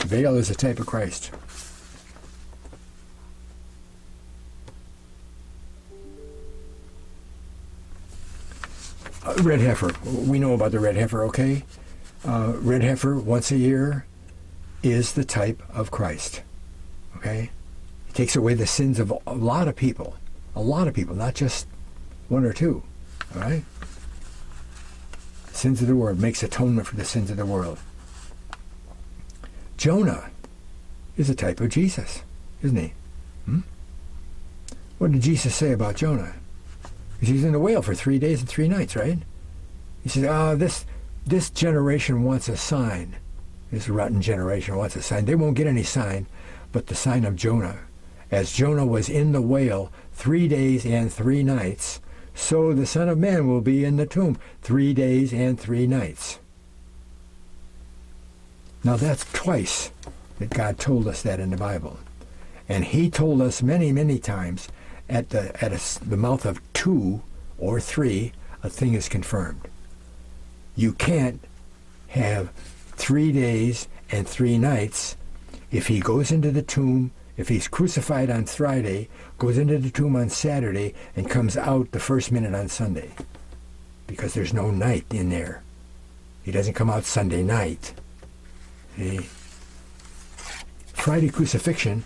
[SPEAKER 2] Veil is a type of Christ. Red heifer. We know about the red heifer, okay? Red heifer, once a year, is the type of Christ, okay? He takes away the sins of a lot of people, not just 1 or 2, all right? Sins of the world, makes atonement for the sins of the world. Jonah is a type of Jesus, isn't he? What did Jesus say about Jonah? He's in the whale for 3 days and 3 nights, right? He says, this generation wants a sign. This rotten generation wants a sign. They won't get any sign but the sign of Jonah. As Jonah was in the whale 3 days and 3 nights, so the Son of Man will be in the tomb 3 days and 3 nights. Now that's twice that God told us that in the Bible. And he told us many, many times at the mouth of 2 or 3, a thing is confirmed. You can't have 3 days and 3 nights if he goes into the tomb, if he's crucified on Friday, goes into the tomb on Saturday, and comes out the first minute on Sunday. Because there's no night in there. He doesn't come out Sunday night. See? Friday crucifixion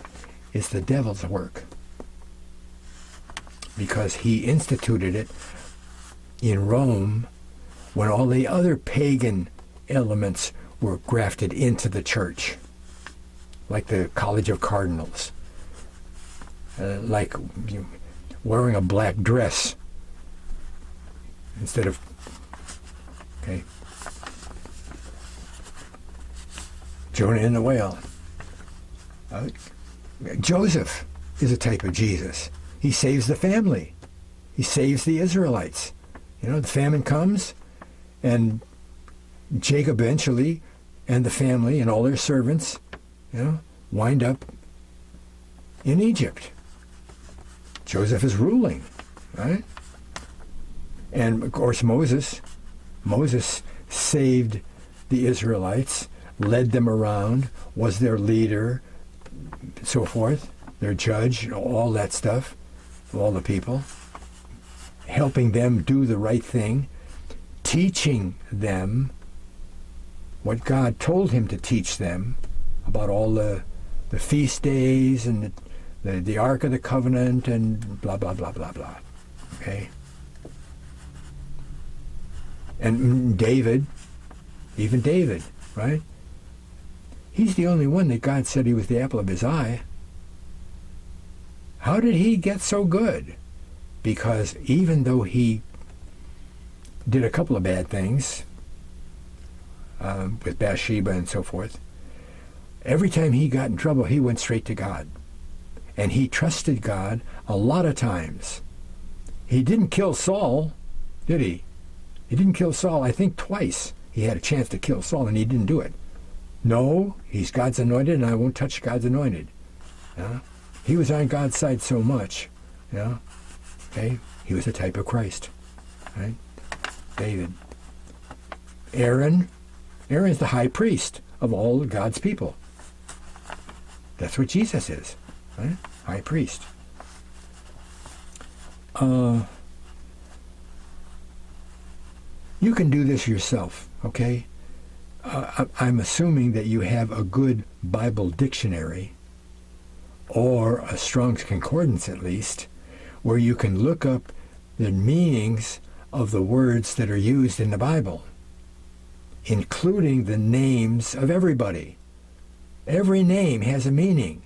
[SPEAKER 2] is the devil's work. Because he instituted it in Rome when all the other pagan elements were grafted into the church, like the College of Cardinals, like wearing a black dress instead of, okay, Jonah in the whale. Joseph is a type of Jesus. He saves the family. He saves the Israelites. The famine comes, and Jacob eventually, and the family and all their servants, wind up in Egypt. Joseph is ruling, right? And of course Moses saved the Israelites, led them around, was their leader, so forth, their judge, all that stuff, all the people, helping them do the right thing, teaching them what God told him to teach them about all the feast days and the Ark of the Covenant and blah, blah, blah, blah, blah. Okay? And David, even David, right? He's the only one that God said he was the apple of his eye. How did he get so good? Because even though he did a couple of bad things with Bathsheba and so forth, every time he got in trouble, he went straight to God. And he trusted God a lot of times. He didn't kill Saul, did he? He didn't kill Saul, I think twice. He had a chance to kill Saul and he didn't do it. No, he's God's anointed and I won't touch God's anointed. He was on God's side so much. Okay? He was a type of Christ. Right? David. Aaron's the high priest of all God's people. That's what Jesus is, right? High priest. You can do this yourself, okay? I'm assuming that you have a good Bible dictionary, or a Strong's Concordance at least, where you can look up the meanings of the words that are used in the Bible, including the names of everybody. Every name has a meaning.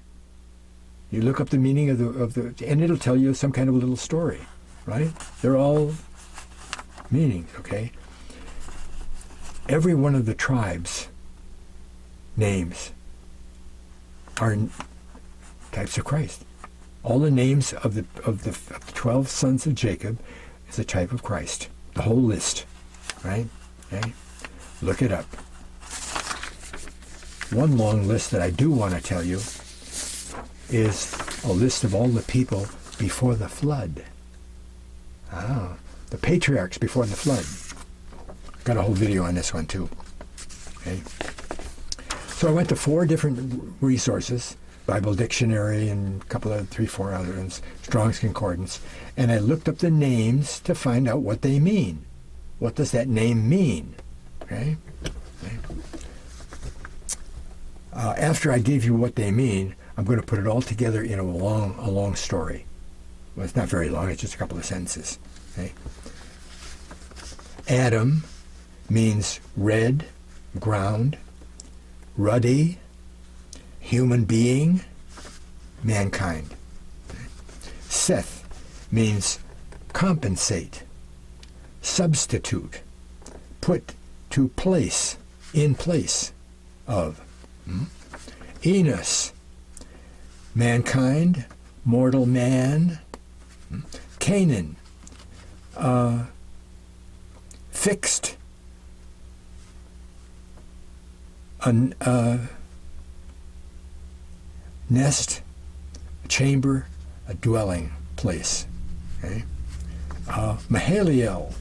[SPEAKER 2] You look up the meaning of the, and it'll tell you some kind of a little story, right? They're all meanings, okay? Every one of the tribes' names are types of Christ. All the names of the 12 sons of Jacob is a type of Christ. The whole list, right? Okay? Look it up. One long list that I do want to tell you is a list of all the people before the flood. The patriarchs before the flood. Got a whole video on this one too. Okay. So I went to 4 different resources, Bible Dictionary and a couple of 3-4 other ones, Strong's Concordance, and I looked up the names to find out what they mean. What does that name mean? Okay. After I give you what they mean, I'm going to put it all together in a long story. Well, it's not very long, it's just a couple of sentences. Okay? Adam means red, ground, ruddy, human being, mankind. Seth means compensate, substitute, put to place, in place of. Enos, mankind, mortal man. Canaan, fixed, nest, a chamber, a dwelling place. Okay? Mahaliel,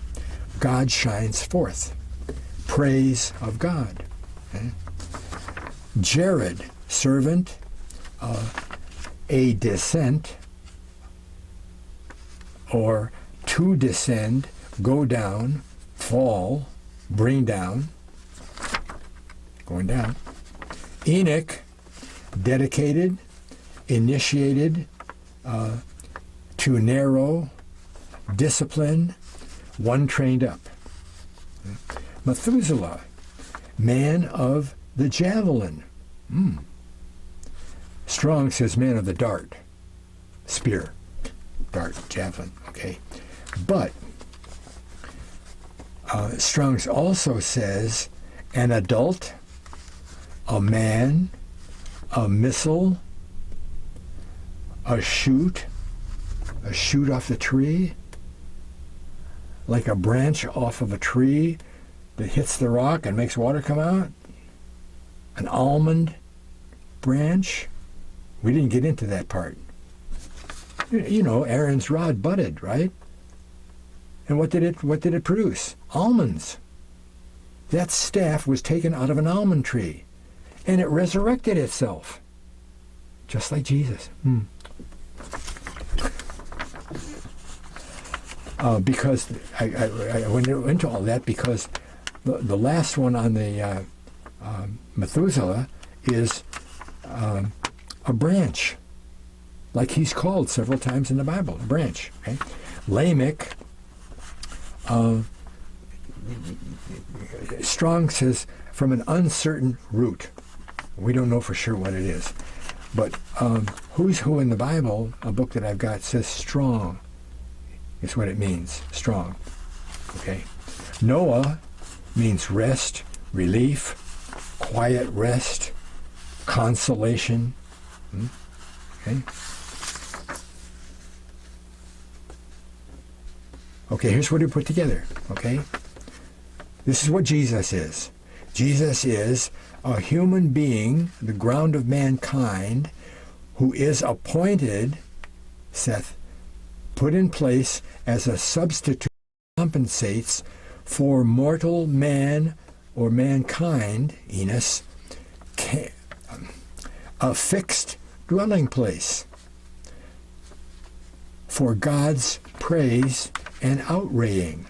[SPEAKER 2] God shines forth, praise of God. Okay? Jared, servant, a descent, or to descend, go down, fall, bring down, going down. Enoch, dedicated, initiated, to narrow, discipline, one trained up. Methuselah, man of the javelin. Strong says man of the dart, spear, dart, javelin, okay? But Strong's also says an adult, a man, a missile, a shoot off the tree, like a branch off of a tree that hits the rock and makes water come out, an almond branch. We didn't get into that part. You know, Aaron's rod budded, right? And what did it produce? Almonds. That staff was taken out of an almond tree, and it resurrected itself, just like Jesus. Because I went into all that because the last one on the Methuselah is a branch, like he's called several times in the Bible, a branch. Okay? Lamech, Strong says, from an uncertain root. We don't know for sure what it is. But Who's Who in the Bible, a book that I've got, says strong is what it means, strong. Okay? Noah means rest, relief, quiet rest, consolation. Okay? Okay, here's what he put together, okay? This is what Jesus is. Jesus is a human being, the ground of mankind, who is appointed, Seth, put in place as a substitute, compensates for mortal man or mankind, Enos, a fixed dwelling place for God's praise and outraying.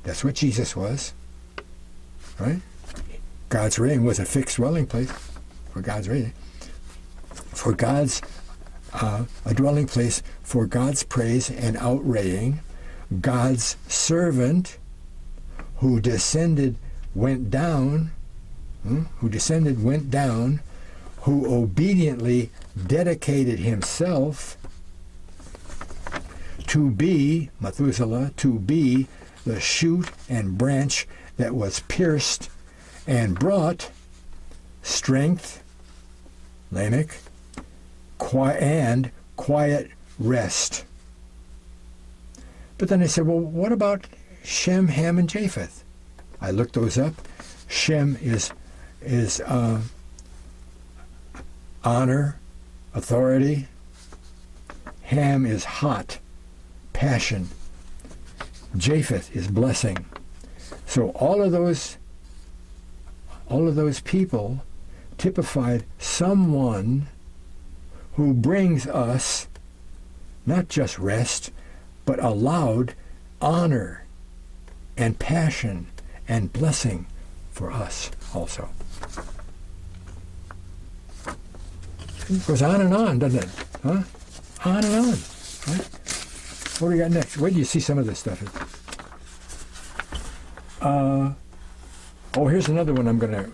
[SPEAKER 2] That's what Jesus was, right? God's reign was a fixed dwelling place for God's reign. For God's, a dwelling place for God's praise and outraying. God's servant who descended went down, who obediently dedicated himself to be, Methuselah, to be the shoot and branch that was pierced and brought strength, Lamech, and quiet rest. But then I said, well, what about Shem, Ham, and Japheth? I looked those up. Shem is honor, authority. Ham is hot, passion. Japheth is blessing. So all of those people typified someone who brings us not just rest, but allowed honor and passion and blessing for us also. It goes on and on, doesn't it? Huh? On and on. Right? What do we got next? Where do you see some of this stuff? Here's another one I'm going to,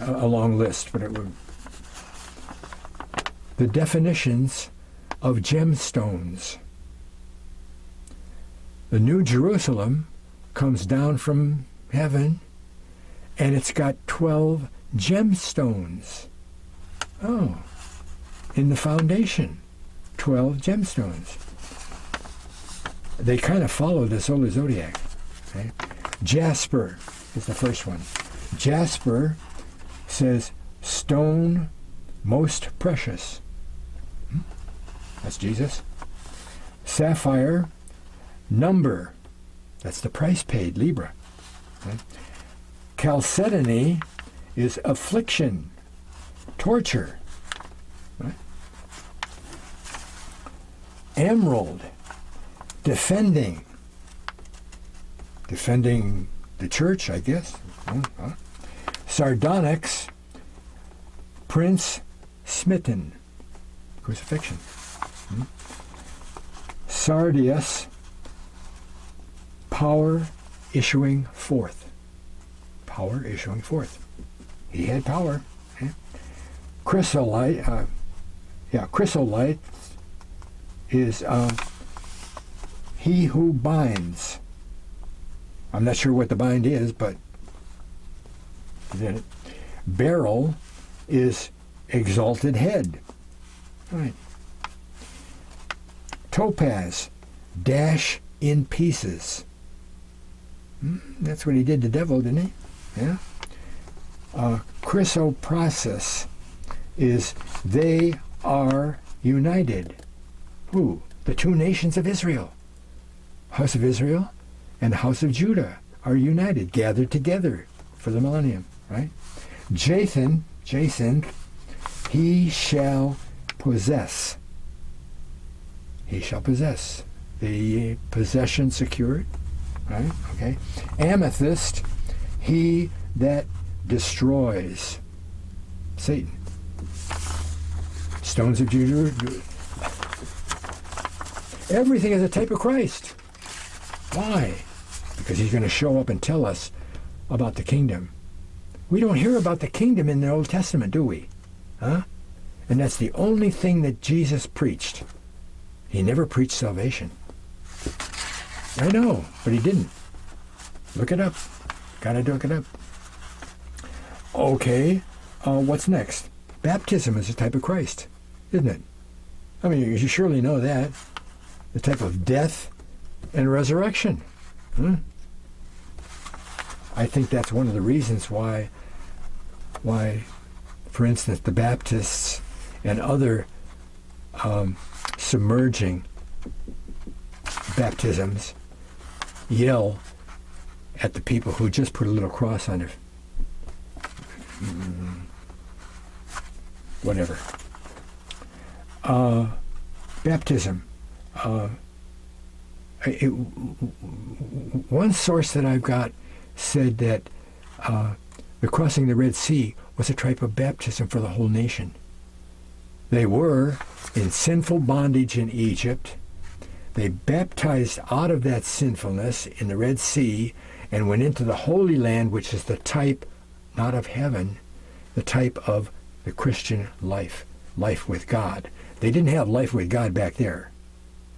[SPEAKER 2] a long list, but it would. The definitions of gemstones. The New Jerusalem comes down from heaven, and it's got 12 gemstones. Oh, in the foundation, 12 gemstones. They kind of follow the solar zodiac. Okay? Jasper is the first one. Jasper says, stone most precious. That's Jesus. Sapphire, number. That's the price paid, Libra. Right? Chalcedony is affliction, torture. Right? Emerald, defending the church, I guess. Sardonyx, prince smitten, crucifixion. Sardius, power issuing forth. Power issuing forth. He had power. Okay? Chrysolite, chrysolite is he who binds. I'm not sure what the bind is, but beryl is exalted head. Right. Topaz, dash in pieces. That's what he did to the devil, didn't he? Yeah. Chrysoprasus is they are united. Who? The two nations of Israel. House of Israel and the house of Judah are united, gathered together for the millennium, right? Jathan, he shall possess. He shall possess. The possession secured, right? Okay. Amethyst, he that destroys. Satan. Stones of Judah. Everything is a type of Christ. Why? Because he's going to show up and tell us about the kingdom. We don't hear about the kingdom in the Old Testament, do we? Huh? And that's the only thing that Jesus preached. He never preached salvation. I know, but he didn't. Look it up. Gotta look it up. Okay, what's next? Baptism is a type of Christ, isn't it? I mean, you surely know that. The type of death and resurrection. I think that's one of the reasons why, for instance, the Baptists and other submerging baptisms yell at the people who just put a little cross on their whatever. Baptism. One source that I've got said that the crossing the Red Sea was a type of baptism for the whole nation. They were in sinful bondage in Egypt. They baptized out of that sinfulness in the Red Sea and went into the Holy Land, which is the type, not of heaven, the type of the Christian life, life with God. They didn't have life with God back there.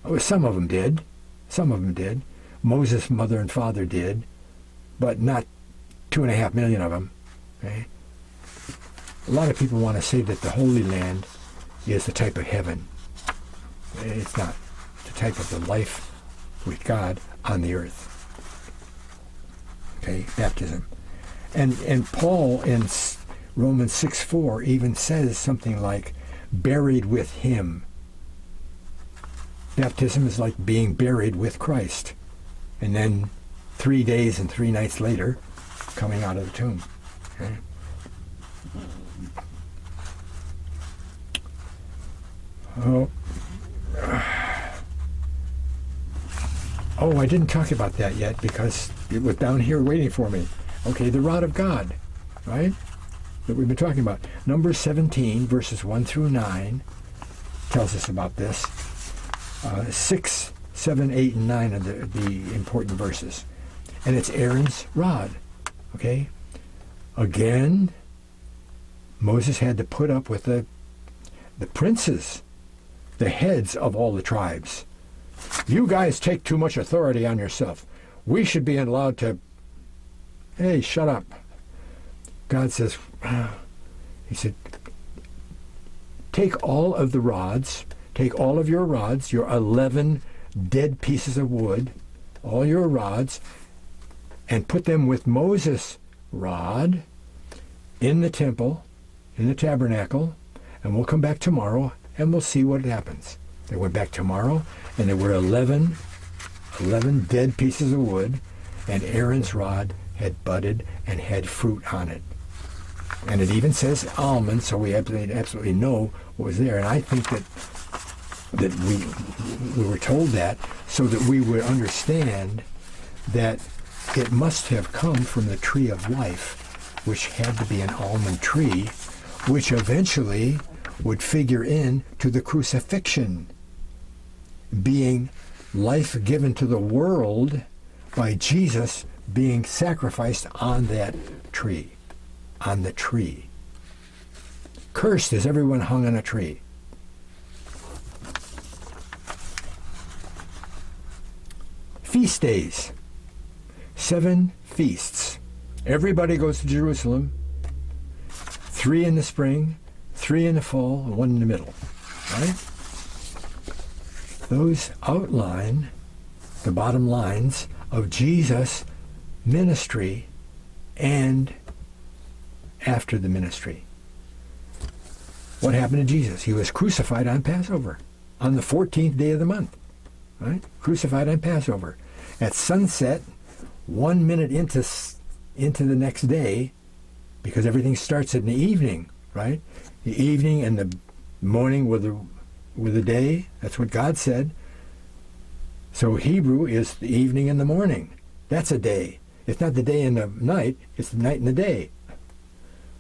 [SPEAKER 2] Oh, some of them did. Some of them did. Moses' mother and father did, but not 2.5 million of them. Okay? A lot of people want to say that the Holy Land is the type of heaven. It's not. It's the type of the life with God on the earth. Okay, baptism. And Paul in Romans 6:4 even says something like, buried with him. Baptism is like being buried with Christ. And then 3 days and 3 nights later, coming out of the tomb. Okay? Oh, I didn't talk about that yet because it was down here waiting for me. Okay, the rod of God, right? That we've been talking about. Numbers 17, verses 1 through 9, tells us about this. 6, 7, 8, and 9 are the important verses. And it's Aaron's rod, okay? Again, Moses had to put up with the princes, the heads of all the tribes. You guys take too much authority on yourself. We should be allowed to... Hey, shut up. God says, he said, take all of the rods, take all of your rods, your 11 dead pieces of wood, all your rods, and put them with Moses' rod in the temple, in the tabernacle, and we'll come back tomorrow and we'll see what happens. They went back tomorrow, and there were 11 dead pieces of wood, and Aaron's rod had budded and had fruit on it. And it even says almond, so we absolutely know what was there. And I think that we were told that so that we would understand that it must have come from the tree of life, which had to be an almond tree, which eventually would figure in to the crucifixion, being life given to the world by Jesus being sacrificed on that tree, on the tree. Cursed is everyone hung on a tree. Feast days. 7 feasts. Everybody goes to Jerusalem. 3 in the spring, 3 in the fall, and 1 in the middle. Right? Those outline the bottom lines of Jesus' ministry and after the ministry. What happened to Jesus? He was crucified on Passover, on the 14th day of the month. Right? Crucified on Passover. At sunset, 1 minute into the next day, because everything starts in the evening, right? The evening and the morning with the day. That's what God said. So Hebrew is the evening and the morning. That's a day. It's not the day and the night. It's the night and the day.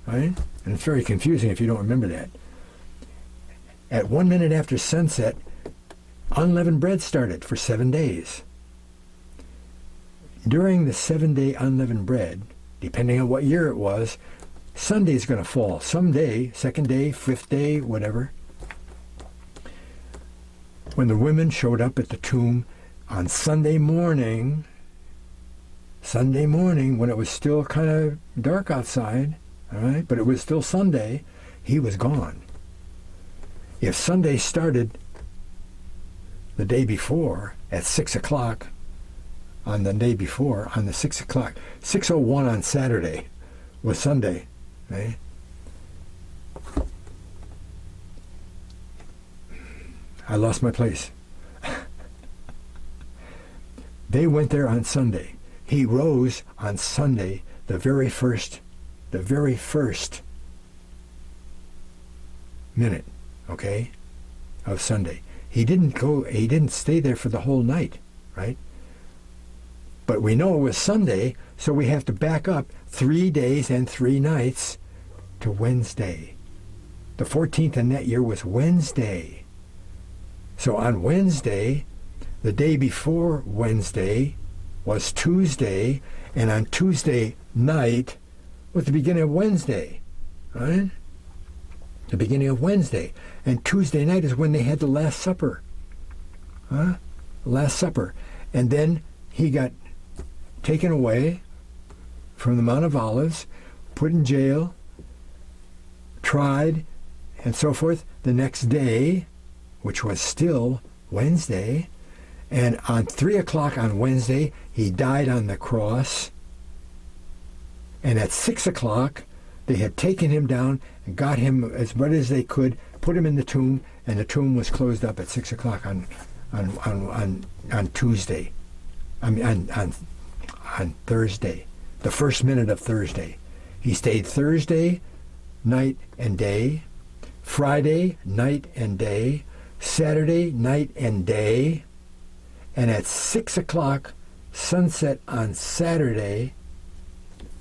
[SPEAKER 2] Right? And it's very confusing if you don't remember that. At 1 minute after sunset, unleavened bread started for 7 days. During the 7-day unleavened bread, depending on what year it was, Sunday's going to fall. Someday, 2nd day, 5th day, whatever. When the women showed up at the tomb on Sunday morning, when it was still kind of dark outside, all right, but it was still Sunday, he was gone. If Sunday started the day before at 6 o'clock, on the day before, on the 6 o'clock, 6:01 on Saturday was Sunday, right? I lost my place. They went there on Sunday. he rose on Sunday, the very first minute, okay, of Sunday. He didn't stay there for the whole night, right? But we know it was Sunday, so we have to back up 3 days and 3 nights to Wednesday. The 14th in that year was Wednesday. So on Wednesday, the day before Wednesday was Tuesday, and on Tuesday night was the beginning of Wednesday, right? The beginning of Wednesday. And Tuesday night is when they had the Last Supper. Last Supper. And then he got taken away from the Mount of Olives, put in jail, tried, and so forth the next day, which was still Wednesday. And on 3 o'clock on Wednesday, he died on the cross. And at 6 o'clock, they had taken him down and got him as much as they could, put him in the tomb, and the tomb was closed up at 6 o'clock on Tuesday. On Thursday, the first minute of Thursday. He stayed Thursday night and day, Friday night and day, Saturday night and day, and at 6 o'clock sunset on Saturday,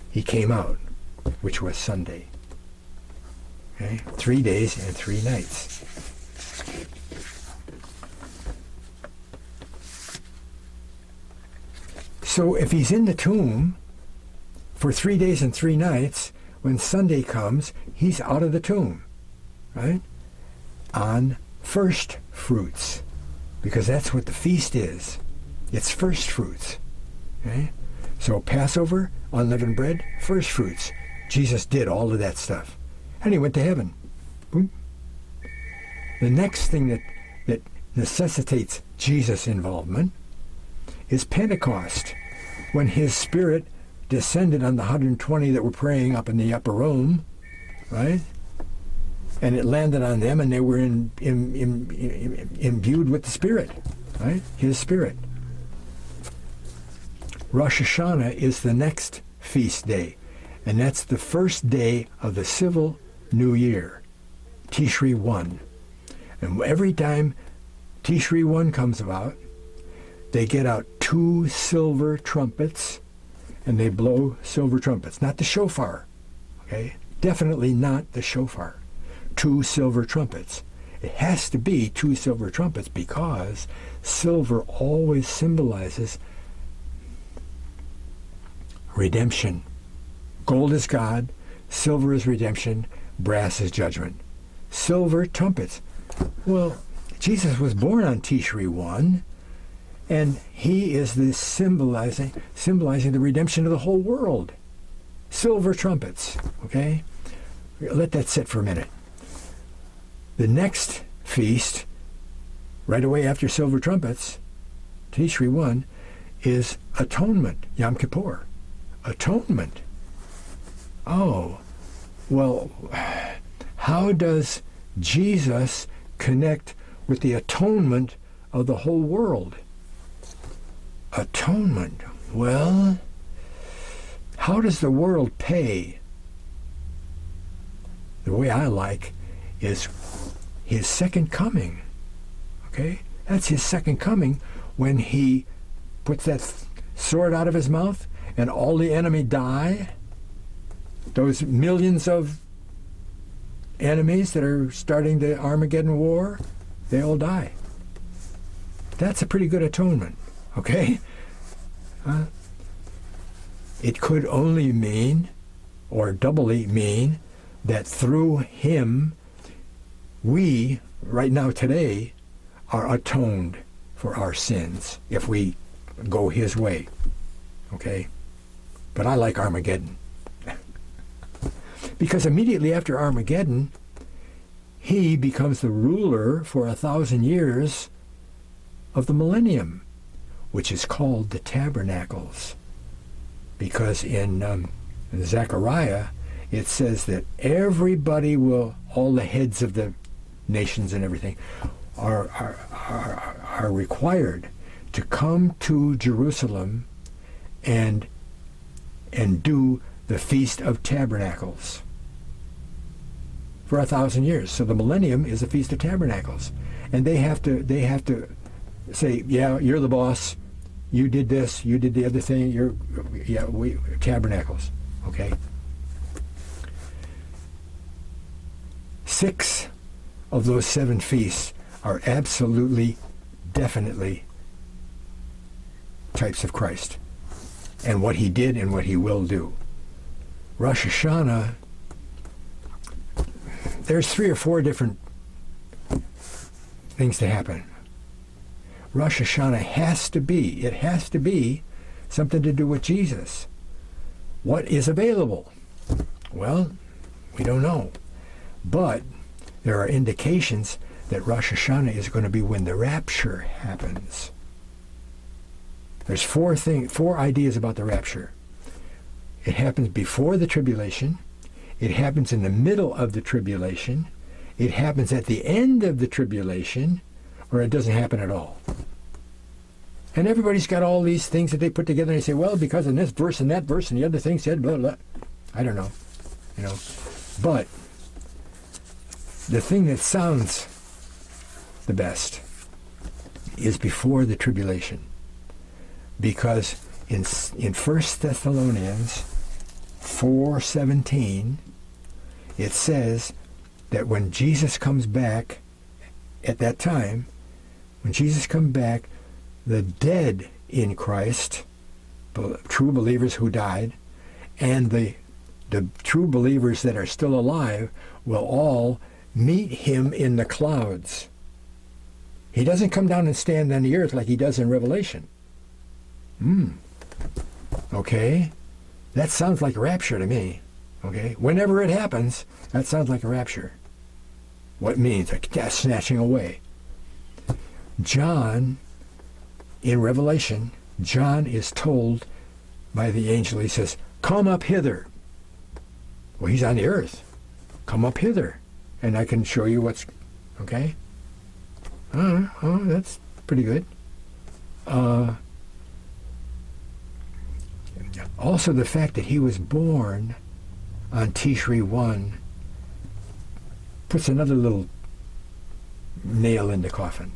[SPEAKER 2] he came out, which was Sunday. Okay? 3 days and 3 nights. So if he's in the tomb for 3 days and 3 nights, when Sunday comes, he's out of the tomb, right? On first fruits, because that's what the feast is. It's first fruits. Okay? So Passover, unleavened bread, first fruits. Jesus did all of that stuff. And he went to heaven. Boom. The next thing that necessitates Jesus' involvement is Pentecost, when his Spirit descended on the 120 that were praying up in the upper room, right? And it landed on them, and they were imbued with the Spirit, right? His Spirit. Rosh Hashanah is the next feast day, and that's the first day of the civil New Year, Tishri 1. And every time Tishri 1 comes about, they get out 2 silver trumpets, and they blow silver trumpets. Not the shofar, okay? Definitely not the shofar. 2 silver trumpets. It has to be 2 silver trumpets because silver always symbolizes redemption. Gold is God, silver is redemption, brass is judgment. Silver trumpets. Well, Jesus was born on Tishri 1, and he is the symbolizing the redemption of the whole world. Silver trumpets, okay? Let that sit for a minute. The next feast, right away after silver trumpets, Tishri 1, is atonement, Yom Kippur. Atonement. Oh, well, how does Jesus connect with the atonement of the whole world? Atonement. Well, how does the world pay? The way I like is his second coming. Okay? That's his second coming, when he puts that sword out of his mouth and all the enemy die. Those millions of enemies that are starting the Armageddon war, they all die. That's a pretty good atonement. Okay? It could only mean, or doubly mean, that through him, we, right now today, are atoned for our sins if we go his way. Okay? But I like Armageddon. Because immediately after Armageddon, he becomes the ruler for 1,000 years of the millennium, which is called the tabernacles. Because in Zechariah, it says that everybody will, all the heads of the nations and everything, are required to come to Jerusalem and do the Feast of Tabernacles for 1,000 years. So the millennium is the Feast of Tabernacles, and they have to say, yeah, you're the boss. You did this. You did the other thing. We tabernacles. Okay. 6 of those 7 feasts are absolutely, definitely types of Christ and what he did and what he will do. Rosh Hashanah, there's 3 or 4 different things to happen. Rosh Hashanah has to be something to do with Jesus. What is available? Well, we don't know. But there are indications that Rosh Hashanah is going to be when the rapture happens. There's 4 ideas about the rapture. It happens before the tribulation. It happens in the middle of the tribulation. It happens at the end of the tribulation, or it doesn't happen at all. And everybody's got all these things that they put together and they say, well, because in this verse and that verse and the other thing said blah, blah. I don't know. But the thing that sounds the best is before the tribulation. Because in 1 Thessalonians 4:17, it says that when Jesus comes back, at that time, when Jesus comes back, the dead in Christ, true believers who died, and the true believers that are still alive will all meet him in the clouds. He doesn't come down and stand on the earth like he does in Revelation. Okay? That sounds like a rapture to me. Okay? Whenever it happens, that sounds like a rapture. What it means? Like snatching away. John, in Revelation, John is told by the angel, he says, come up hither. Well, he's on the earth. Come up hither, and I can show you what's, okay? Oh, that's pretty good. Also, the fact that he was born on Tishri 1 puts another little nail in the coffin.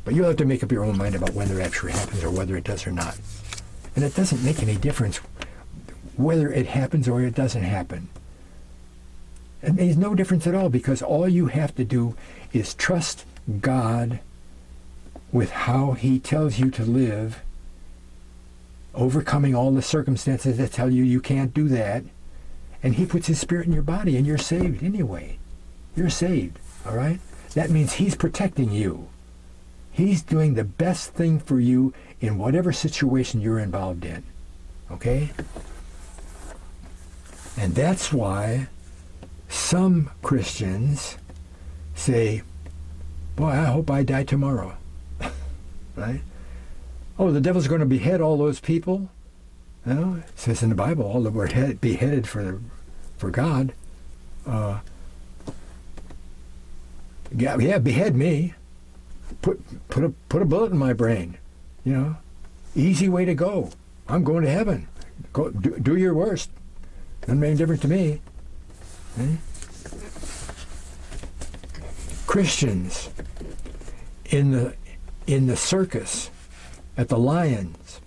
[SPEAKER 2] But you'll have to make up your own mind about when the rapture happens or whether it does or not. And it doesn't make any difference whether it happens or it doesn't happen. It makes no difference at all, because all you have to do is trust God with how he tells you to live, overcoming all the circumstances that tell you can't do that, and he puts his spirit in your body and you're saved anyway. You're saved, all right? That means he's protecting you. He's doing the best thing for you in whatever situation you're involved in, okay? And that's why some Christians say, boy, I hope I die tomorrow, right? Oh, the devil's going to behead all those people? No, it says in the Bible, all that were beheaded for God. Yeah, behead me. Put a bullet in my brain. Easy way to go. I'm going to heaven. Go do your worst. Doesn't make any difference to me. Okay? Christians in the circus, at the lions,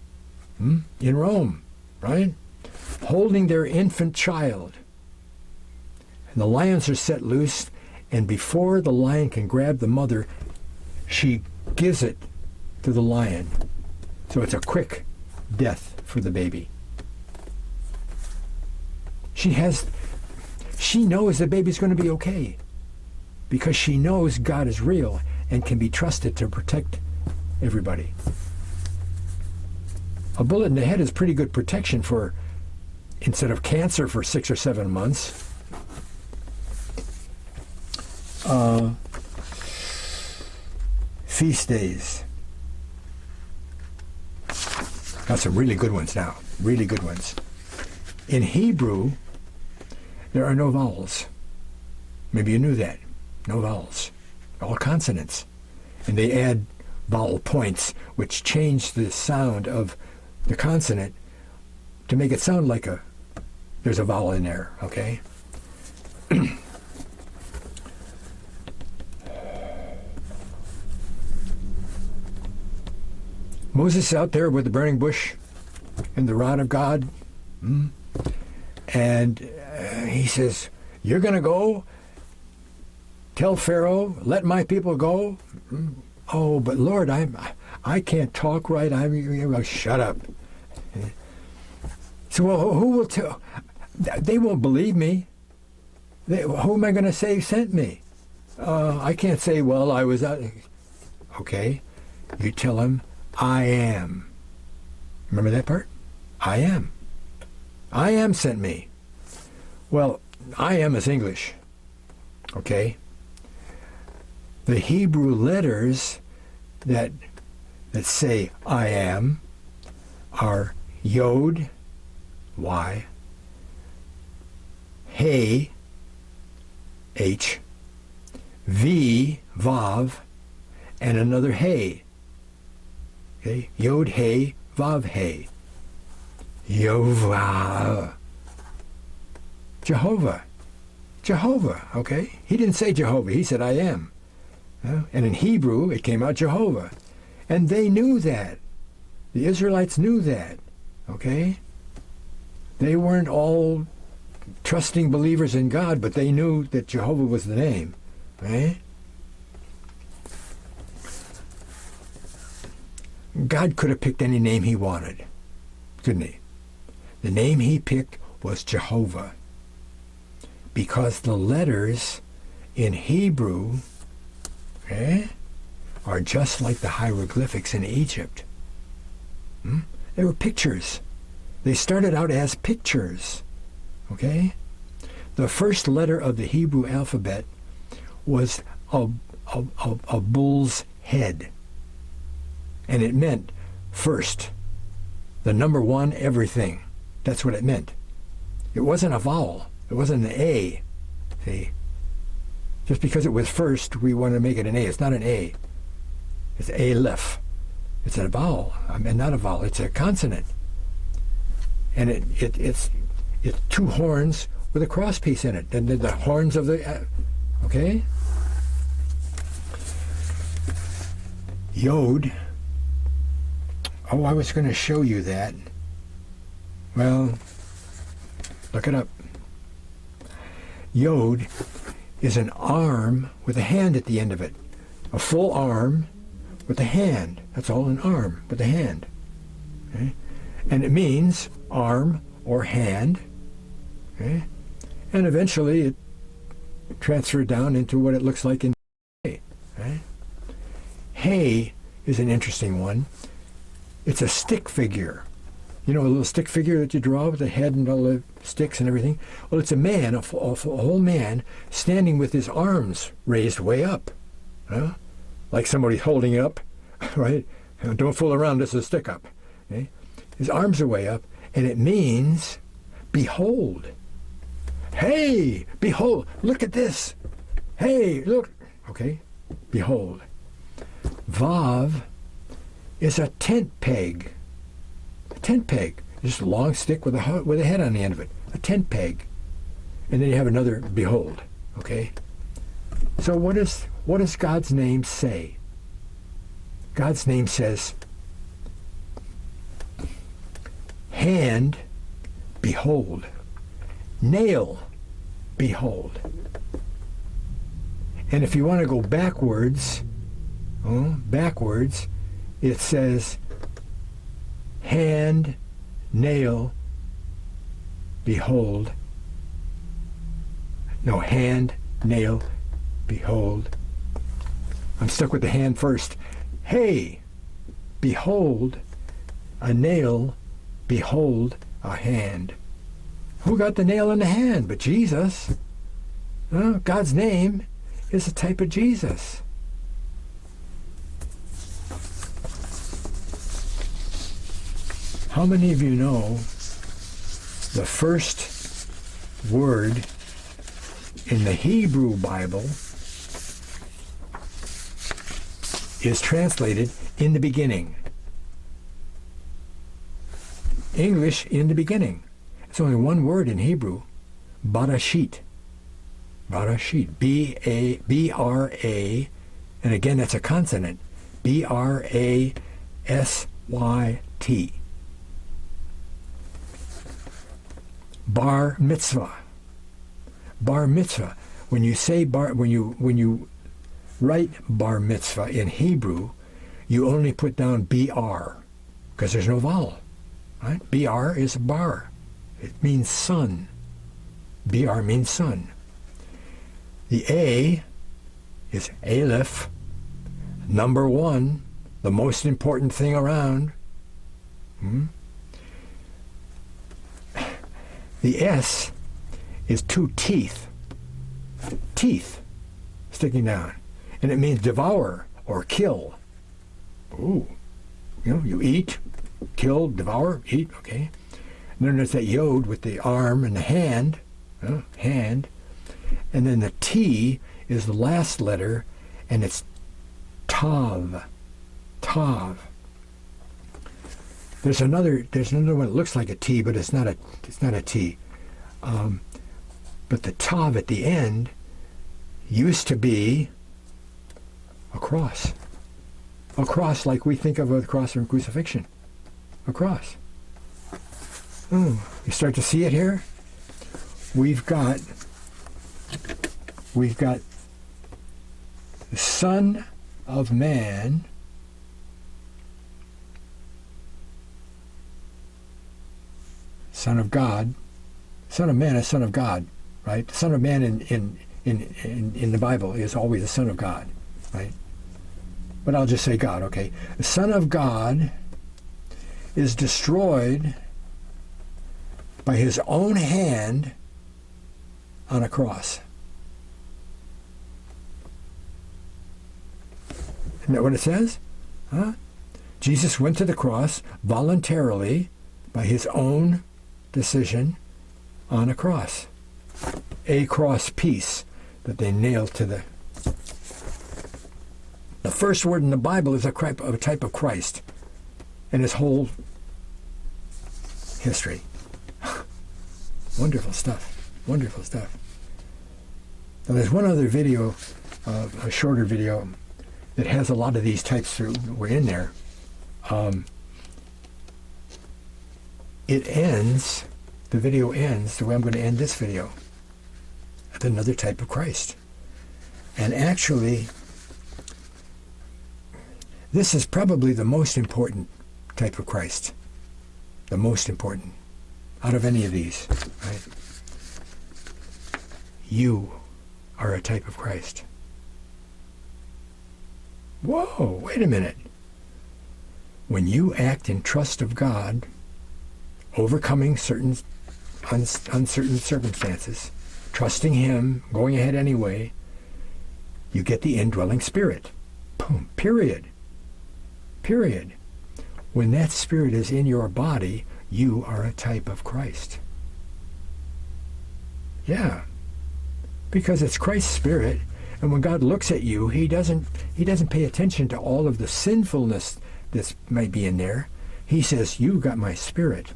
[SPEAKER 2] in Rome, right? Holding their infant child. And the lions are set loose, and before the lion can grab the mother, she gives it to the lion. So it's a quick death for the baby. She knows the baby's going to be okay, because she knows God is real and can be trusted to protect everybody. A bullet in the head is pretty good protection for, instead of cancer for 6 or 7 months. Feast days. Got some really good ones now. Really good ones. In Hebrew, there are no vowels. Maybe you knew that. No vowels. All consonants. And they add vowel points, which change the sound of the consonant to make it sound like there's a vowel in there, okay? Moses is out there with the burning bush and the rod of God, and he says, "You're going to go, tell Pharaoh, let my people go." "Oh, but Lord, I can't talk right. Shut up." So, well, who will tell? They won't believe me. Who am I going to say sent me? I can't say, well, I was out. Okay, you tell him, I am. Remember that part? I am. I am sent me. Well, I am is English. Okay? The Hebrew letters that say I am are Yod, Y, Hey, H, V, Vav, and another Hey. Okay? Yod, Hey, Vav, Hey. Yovah. Jehovah. Jehovah, okay? He didn't say Jehovah. He said I am. And in Hebrew, it came out Jehovah. And they knew that. The Israelites knew that, okay? They weren't all trusting believers in God, but they knew that Jehovah was the name, right? God could have picked any name he wanted, couldn't he? The name he picked was Jehovah, because the letters in Hebrew, are just like the hieroglyphics in Egypt. They were pictures. They started out as pictures, okay? The first letter of the Hebrew alphabet was a bull's head, and it meant first, the number one, everything. That's what it meant. It wasn't a vowel. It wasn't an A. See? Just because it was first, we want to make it an A. It's not an A. It's Aleph. It's a vowel. I mean, not a vowel. It's a consonant. And it's two horns with a cross piece in it. And the horns of the... okay? Yod. Oh, I was going to show you that. Well, look it up. Yod is an arm with a hand at the end of it. A full arm with a hand. That's all, an arm with a hand. Okay? And it means arm or hand. Okay? And eventually it transferred down into what it looks like in Hey. Right? Hey is an interesting one. It's a stick figure. You know, a little stick figure that you draw with the head and all the sticks and everything? Well, it's a man, a whole man, standing with his arms raised way up. Like somebody holding it up, right? Don't fool around, this is a stick up. Okay? His arms are way up, and it means, behold. Hey, behold, look at this. Hey, look. Okay, behold. Vav is a tent peg. A tent peg, just a long stick with a head on the end of it. A tent peg. And then you have another behold. Okay? So what does God's name say? God's name says, hand, behold. Nail, behold. And if you want to go backwards, it says, hand, nail, behold. No, hand, nail, behold. I'm stuck with the hand first. Hey, behold, a nail, behold, a hand. Who got the nail in the hand but Jesus? God's name is a type of Jesus. How many of you know the first word in the Hebrew Bible is translated in the beginning. English, in the beginning. It's only one word in Hebrew, Barashit. Barashit, B-R-A, and again that's a consonant, B-R-A-S-Y-T. Bar mitzvah. Bar mitzvah. When you say when you write bar mitzvah in Hebrew, you only put down B-R, because there's no vowel. Right? B-R is bar. It means son. B-R means son. The A is Aleph, number one, the most important thing around. The S is two teeth. Teeth sticking down. And it means devour or kill. Ooh. You eat, kill, devour, eat, okay. And then there's that yod with the arm and the hand. Hand. And then the T is the last letter, and it's Tav. Tav. There's another one that looks like a T, but it's not a T. But the Tav at the end used to be a cross. A cross like we think of a cross or crucifixion. A cross. You start to see it here? We've got the Son of Man, Son of God, Son of Man is Son of God, right? The Son of Man in the Bible is always the Son of God, right? But I'll just say God, okay? The Son of God is destroyed by his own hand on a cross. Isn't that what it says? Huh? Jesus went to the cross voluntarily by his own decision on a cross. A cross piece that they nailed to the... The first word in the Bible is a type of Christ and his whole history. Wonderful stuff. Wonderful stuff. Now there's one other video, a shorter video, that has a lot of these types were in there. The video ends the way I'm going to end this video, with another type of Christ. And actually, this is probably the most important type of Christ. The most important out of any of these, right? You are a type of Christ. Whoa, wait a minute. When you act in trust of God, overcoming certain uncertain circumstances, trusting him, going ahead anyway, you get the indwelling spirit. Boom, period. Period. When that spirit is in your body, you are a type of Christ. Yeah. Because it's Christ's spirit, and when God looks at you, he doesn't pay attention to all of the sinfulness that might be in there. He says, "You got my spirit.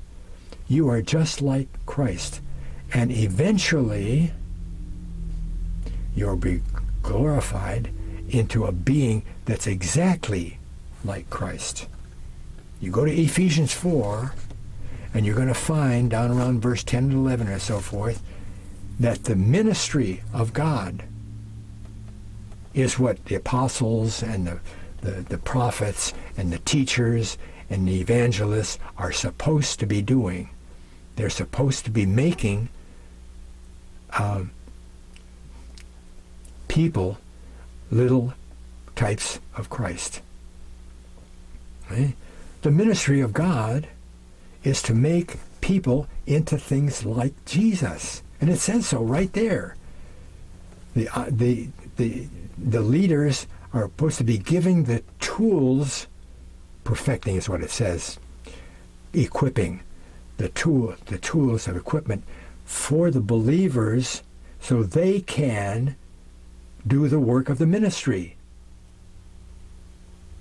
[SPEAKER 2] You are just like Christ." And eventually, you'll be glorified into a being that's exactly like Christ. You go to Ephesians 4, and you're going to find down around verse 10 and 11 or so forth, that the ministry of God is what the apostles and the prophets and the teachers and the evangelists are supposed to be doing. They're supposed to be making people little types of Christ. Right? The ministry of God is to make people into things like Jesus. And it says so right there. The leaders are supposed to be giving the tools, perfecting is what it says, equipping the tools of equipment for the believers so they can do the work of the ministry.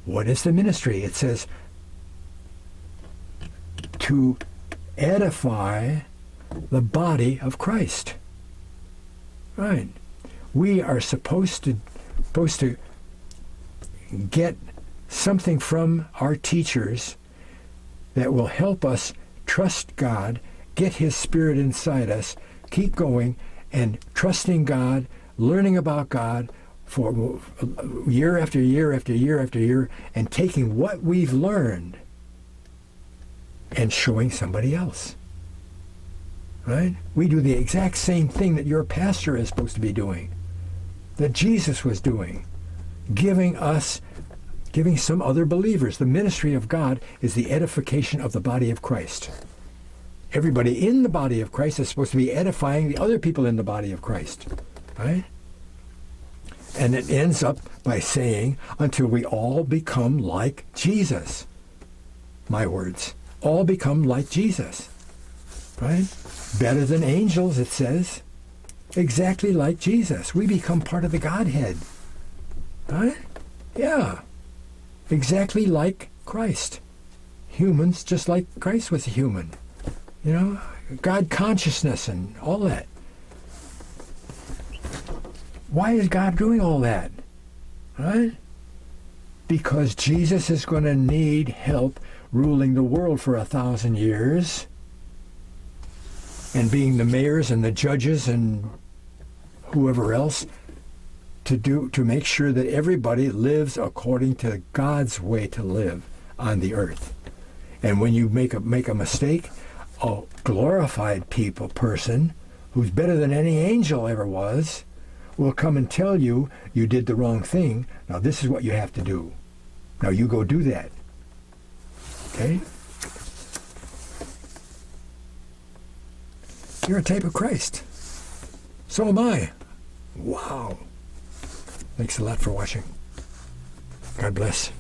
[SPEAKER 2] What is the ministry? It says to edify the body of Christ. Right. We are supposed to get something from our teachers that will help us trust God, get His Spirit inside us, keep going and trusting God, learning about God for year after year after year after year, and taking what we've learned and showing somebody else. Right? We do the exact same thing that your pastor is supposed to be doing, that Jesus was doing, giving some other believers. The ministry of God is the edification of the body of Christ. Everybody in the body of Christ is supposed to be edifying the other people in the body of Christ. Right? And it ends up by saying, until we all become like Jesus. My words. All become like Jesus. Right? Better than angels, it says. Exactly like Jesus. We become part of the Godhead. Right? Yeah. Exactly like Christ. Humans, just like Christ was a human. You know, God consciousness and all that. Why is God doing all that? Right? Because Jesus is going to need help ruling the world for 1,000 years and being the mayors and the judges and whoever else to make sure that everybody lives according to God's way to live on the earth. And when you make a mistake, a glorified person who's better than any angel ever was will come and tell you you did the wrong thing. Now this is what you have to do. Now you go do that. Okay? You're a type of Christ. So am I. Wow. Thanks a lot for watching. God bless.